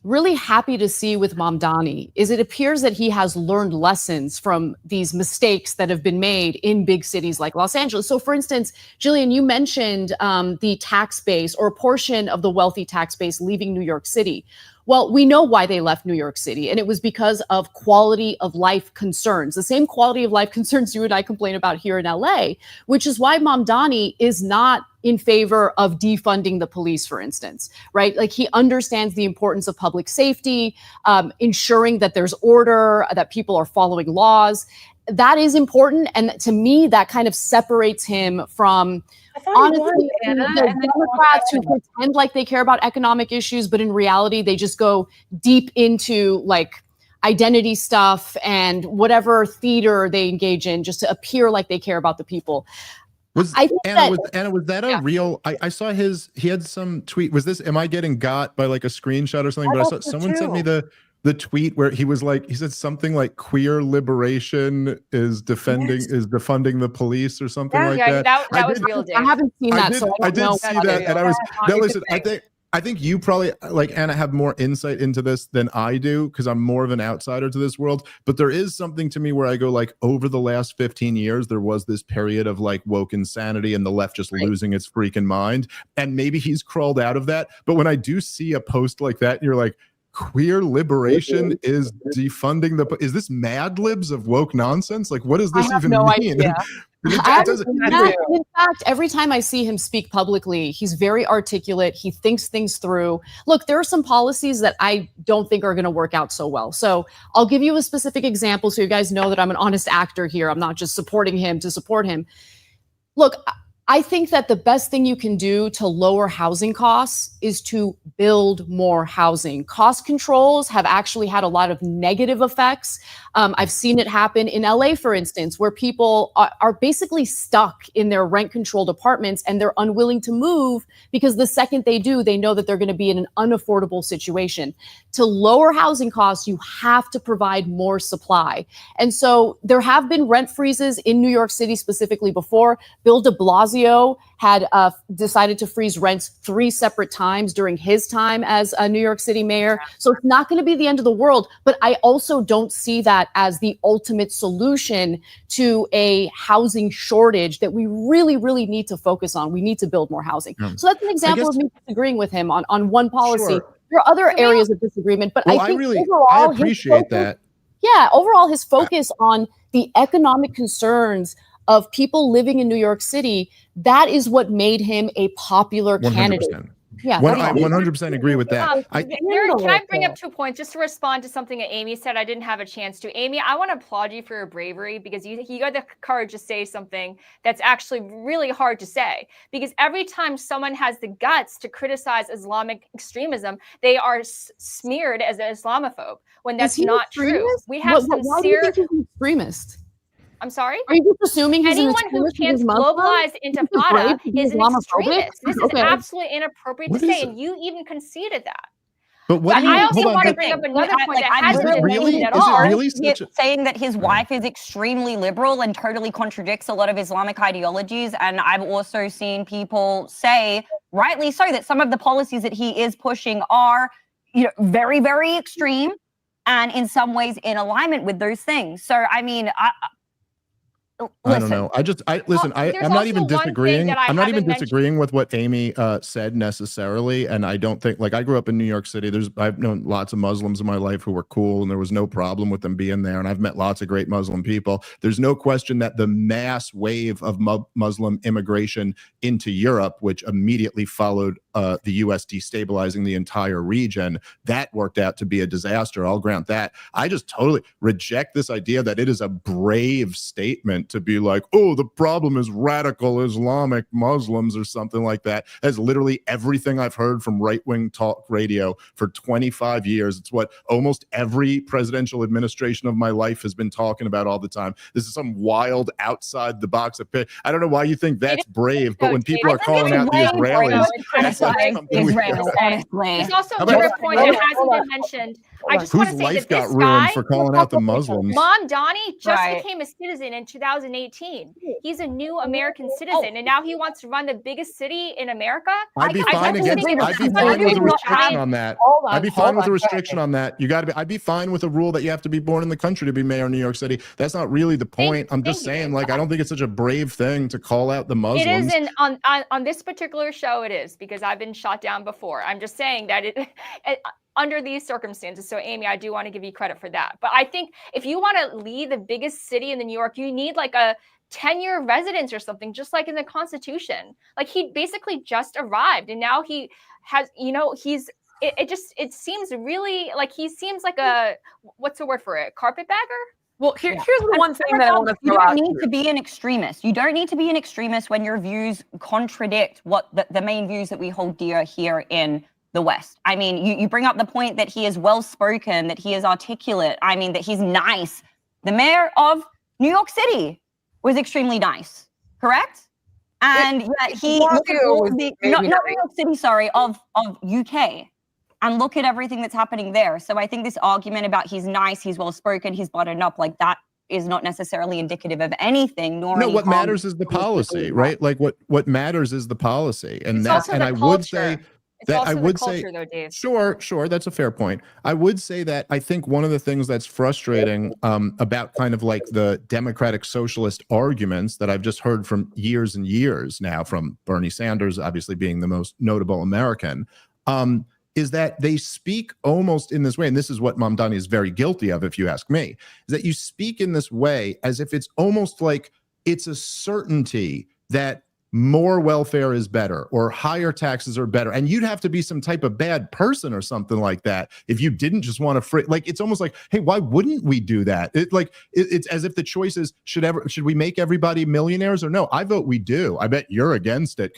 really happy to see with Mamdani is it appears that he has learned lessons from these mistakes that have been made in big cities like Los Angeles. So for instance, Jillian, you mentioned the tax base, or a portion of the wealthy tax base, leaving New York City. Well, we know why they left New York City, and it was because of quality of life concerns, the same quality of life concerns you and I complain about here in LA, which is why Mamdani is not in favor of defunding the police, for instance, right? Like, he understands the importance of public safety, ensuring that there's order, that people are following laws. That is important. And to me, that kind of separates him from, honestly, the Democrats who pretend like they care about economic issues, but in reality, they just go deep into like identity stuff and whatever theater they engage in just to appear like they care about the people. Was that a real? I saw he had some tweet. Was this? Am I getting got by like a screenshot or something? But I saw someone sent me the tweet where he said something like queer liberation is defunding the police or something like that. That was real, Dave. I haven't seen that. I did see that, and I was listen. I think you probably, like Anna, have more insight into this than I do because I'm more of an outsider to this world. But there is something to me where I go, like, over the last 15 years, there was this period of like woke insanity and the left just losing its freaking mind. And maybe he's crawled out of that. But when I do see a post like that, and you're like, queer liberation is defunding is this Mad Libs of woke nonsense? Like, what does this even mean? In fact, every time I see him speak publicly, he's very articulate. He thinks things through. Look, there are some policies that I don't think are going to work out so well. So I'll give you a specific example so you guys know that I'm an honest actor here. I'm not just supporting him to support him. Look, I think that the best thing you can do to lower housing costs is to build more housing. Cost controls have actually had a lot of negative effects. I've seen it happen in LA, for instance, where people are basically stuck in their rent-controlled apartments and they're unwilling to move because the second they do, they know that they're going to be in an unaffordable situation. To lower housing costs, you have to provide more supply. And so there have been rent freezes in New York City specifically before. Bill de Blasio had decided to freeze rents 3 separate times during his time as a New York City mayor. So it's not going to be the end of the world. But I also don't see that as the ultimate solution to a housing shortage that we really, really need to focus on. We need to build more housing. So that's an example of me disagreeing with him on one policy. Sure. There are other areas of disagreement, but I think I appreciate that. Yeah, overall, his focus on the economic concerns of people living in New York City, that is what made him a popular 100%. Candidate. Yeah, I 100% agree with that. Can I bring up 2 points just to respond to something that Amy said? I didn't have a chance to. Amy, I want to applaud you for your bravery because you got the courage to say something that's actually really hard to say. Because every time someone has the guts to criticize Islamic extremism, they are smeared as an Islamophobe when that's not true. We have some why do you think he's an extremist? I'm sorry? Are you just assuming he's anyone who chants globalized intifada is an extremist? This is absolutely inappropriate to say, and you even conceded that. But what I also want to bring up another point that hasn't been mentioned at all. Really saying that his wife is extremely liberal and totally contradicts a lot of Islamic ideologies. And I've also seen people say, rightly so, that some of the policies that he is pushing are, very, very extreme and in some ways in alignment with those things. So, I mean, I don't know. I'm not even disagreeing. I'm not even disagreeing with what Amy said necessarily. And I don't think, I grew up in New York City. I've known lots of Muslims in my life who were cool, and there was no problem with them being there. And I've met lots of great Muslim people. There's no question that the mass wave of Muslim immigration into Europe, which immediately followed the U.S. destabilizing the entire region, that worked out to be a disaster. I'll grant that. I just totally reject this idea that it is a brave statement to be like, oh, the problem is radical Islamic Muslims or something like that. That's literally everything I've heard from right-wing talk radio for 25 years. It's what almost every presidential administration of my life has been talking about all the time. This is some wild outside the box of pit. I don't know why you think that's brave, but when people are calling out the Israelis, that's like something Israel, honestly. There's also another point that hasn't been mentioned. I just want to say that this guy, for calling out the Muslims. Mamdani just became a citizen in 2018. He's a new American citizen, and now he wants to run the biggest city in America. I'd be fine with a restriction on that. I'd be fine with a restriction on that. I'd be fine with a rule that you have to be born in the country to be mayor of New York City. That's not really the point. I'm just saying, I don't think it's such a brave thing to call out the Muslims. It is, and on this particular show, it is, because I've been shot down before. I'm just saying that it under these circumstances. So, Amy, I do want to give you credit for that. But I think if you want to lead the biggest city in New York, you need a 10-year residence or something, just like in the Constitution. He basically just arrived, and now he has, it seems really he seems like a, what's the word for it? Carpetbagger? Well, here's the one thing that I want to throw out. You don't need to be an extremist. You don't need to be an extremist when your views contradict what the main views that we hold dear here in the West. I mean, you bring up the point that he is well-spoken, that he is articulate. I mean, that he's nice. The mayor of New York City was extremely nice, correct? And yet he, not New York City, sorry, of UK. And look at everything that's happening there. So I think this argument about he's nice, he's well-spoken, he's buttoned up, that is not necessarily indicative of anything. No, what matters is the policy, right? What matters is the policy. And I would say that I would say, though, Dave. Sure, that's a fair point. I would say that I think one of the things that's frustrating about kind of the democratic socialist arguments that I've just heard from years and years now, from Bernie Sanders obviously being the most notable American, is that they speak almost in this way, and this is what Mamdani is very guilty of, if you ask me, is that you speak in this way as if it's almost like it's a certainty that more welfare is better or higher taxes are better. And you'd have to be some type of bad person or something like that if you didn't just want to it's almost like, hey, why wouldn't we do that? It's as if the choice is, should we make everybody millionaires or no? I vote we do. I bet you're against it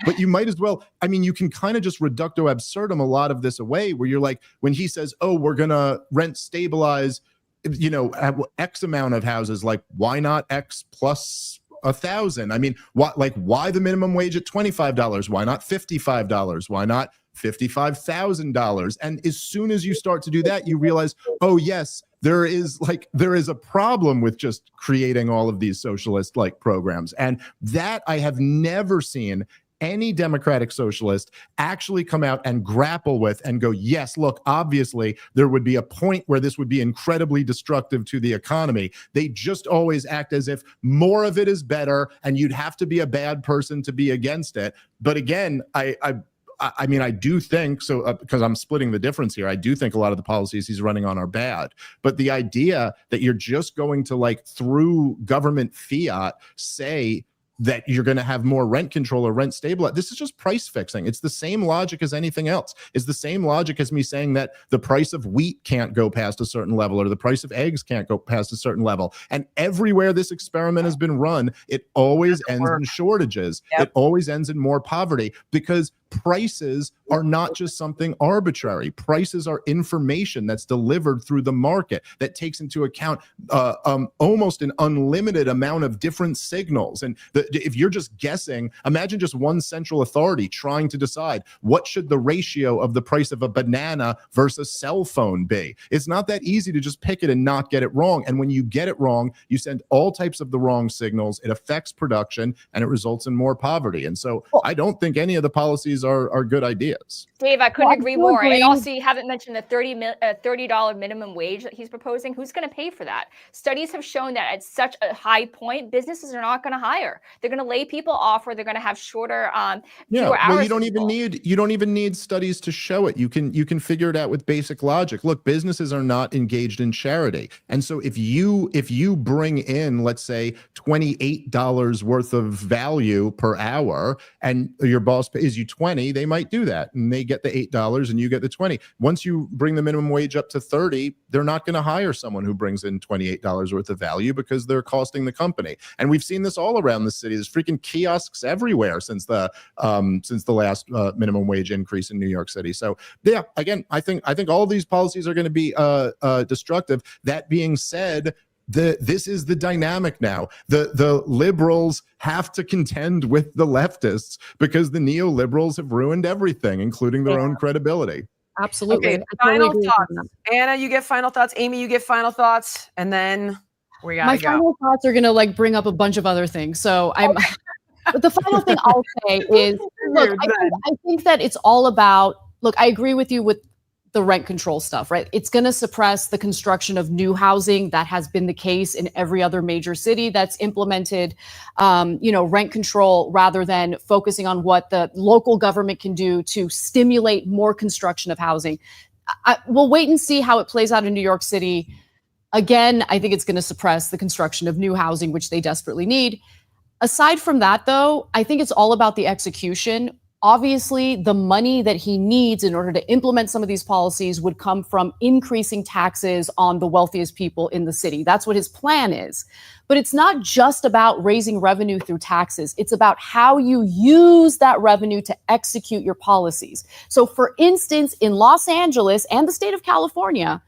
but you might as well. I mean, you can kind of just reducto absurdum a lot of this away where you're like, when he says, oh, we're going to rent stabilize, X amount of houses, why not X plus 1,000? I mean, why the minimum wage at $25? Why not $55? Why not $55,000? And as soon as you start to do that, you realize, oh yes, there is a problem with just creating all of these socialist programs. And that I have never seen any democratic socialist actually come out and grapple with and go, yes, look, obviously there would be a point where this would be incredibly destructive to the economy. They just always act as if more of it is better and you'd have to be a bad person to be against it. But again, I mean, I do think so, because I'm splitting the difference here. I do think a lot of the policies he's running on are bad. But the idea that you're just going to through government fiat say, that you're going to have more rent control or rent stabilized. This is just price fixing. It's the same logic as anything else. It's the same logic as me saying that the price of wheat can't go past a certain level or the price of eggs can't go past a certain level. And everywhere this experiment has been run, it always ends in shortages. It always ends in more poverty, because prices are not just something arbitrary. Prices are information that's delivered through the market that takes into account almost an unlimited amount of different signals. And if you're just guessing, imagine just one central authority trying to decide what should the ratio of the price of a banana versus cell phone be. It's not that easy to just pick it and not get it wrong. And when you get it wrong, you send all types of the wrong signals. It affects production and it results in more poverty. And so I don't think any of the policies are good ideas. Dave, I couldn't agree more. And also, you haven't mentioned the $30 minimum wage that he's proposing. Who's going to pay for that? Studies have shown that at such a high point, businesses are not going to hire. They're going to lay people off, or they're going to have shorter, fewer hours. Well, you don't even need studies to show it. You can figure it out with basic logic. Look, businesses are not engaged in charity, and so if you bring in, let's say, $28 worth of value per hour, and your boss pays you $20, they might do that, and they get the $8 and you get the $20. Once you bring the minimum wage up to $30, they're not going to hire someone who brings in $28 worth of value, because they're costing the company. And we've seen this all around the city. There's freaking kiosks everywhere since the last minimum wage increase in New York City. So yeah, again, I think all of these policies are going to be destructive. That being said, this is the dynamic now. The liberals have to contend with the leftists because the neoliberals have ruined everything, including their own credibility. Absolutely. Okay, final thoughts. Anna, you get final thoughts. Amy, you get final thoughts, and then we gotta My final thoughts are gonna bring up a bunch of other things. So but the final thing I'll say is, look, I think that it's all about, look, I agree with you with the rent control stuff, right? It's going to suppress the construction of new housing. That has been the case in every other major city that's implemented, rent control, rather than focusing on what the local government can do to stimulate more construction of housing. We'll wait and see how it plays out in New York City. Again, I think it's going to suppress the construction of new housing, which they desperately need. Aside from that, though, I think it's all about the execution. Obviously, the money that he needs in order to implement some of these policies would come from increasing taxes on the wealthiest people in the city. That's what his plan is. But it's not just about raising revenue through taxes. It's about how you use that revenue to execute your policies. So, for instance, in Los Angeles and the state of California,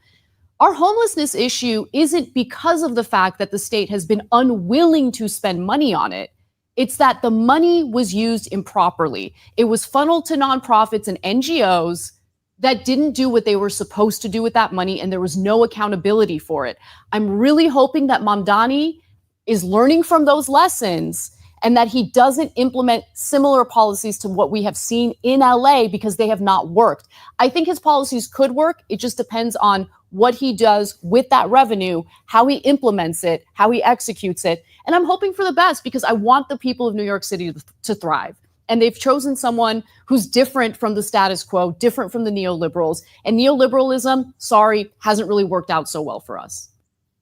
our homelessness issue isn't because of the fact that the state has been unwilling to spend money on it. It's that the money was used improperly. It was funneled to nonprofits and NGOs that didn't do what they were supposed to do with that money, and there was no accountability for it. I'm really hoping that Mamdani is learning from those lessons and that he doesn't implement similar policies to what we have seen in LA, because they have not worked. I think his policies could work. It just depends on what he does with that revenue, how he implements it, how he executes it. And I'm hoping for the best, because I want the people of New York City to thrive. And they've chosen someone who's different from the status quo, different from the neoliberals. And neoliberalism, sorry, hasn't really worked out so well for us.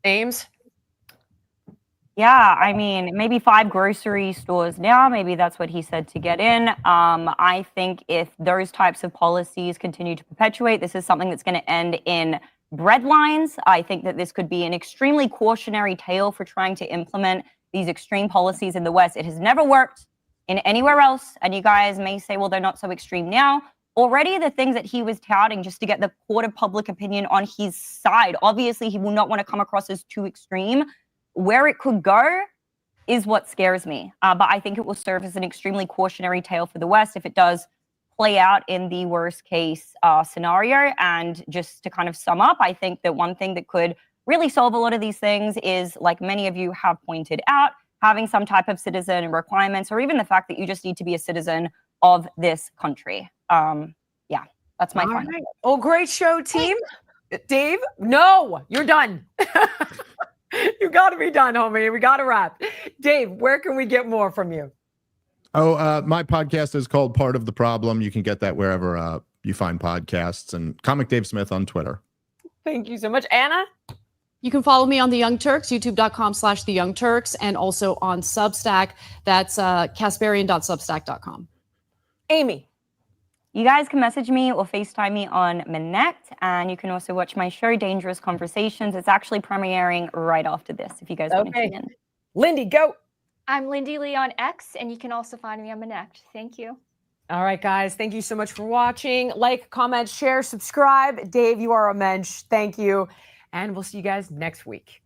Ames? Yeah, I mean, maybe 5 grocery stores now. Maybe that's what he said to get in. I think if those types of policies continue to perpetuate, this is something that's going to end in bread lines. I think that this could be an extremely cautionary tale for trying to implement these extreme policies in the West. It has never worked in anywhere else. And you guys may say, well, they're not so extreme now. Already the things that he was touting just to get the court of public opinion on his side, obviously he will not want to come across as too extreme. Where it could go is what scares me. But I think it will serve as an extremely cautionary tale for the West if it does play out in the worst case scenario. And just to kind of sum up, I think that one thing that could really solve a lot of these things is, like many of you have pointed out, having some type of citizen requirements, or even the fact that you just need to be a citizen of this country. Yeah, that's my final. Right. Oh, great show, team. Dave, no, you're done. You got to be done, homie. We got to wrap. Dave, where can we get more from you? Oh, my podcast is called Part of the Problem. You can get that wherever you find podcasts, and Comic Dave Smith on Twitter. Thank you so much. Anna? You can follow me on The Young Turks, youtube.com/The Young Turks, and also on Substack. That's Kasparian.substack.com. Amy. You guys can message me or FaceTime me on Manect, and you can also watch my show, Dangerous Conversations. It's actually premiering right after this, if you guys want to tune in. Lindy, go. I'm Lindy Li on X, and you can also find me on Manect. Thank you. All right, guys. Thank you so much for watching. Like, comment, share, subscribe. Dave, you are a mensch. Thank you. And we'll see you guys next week.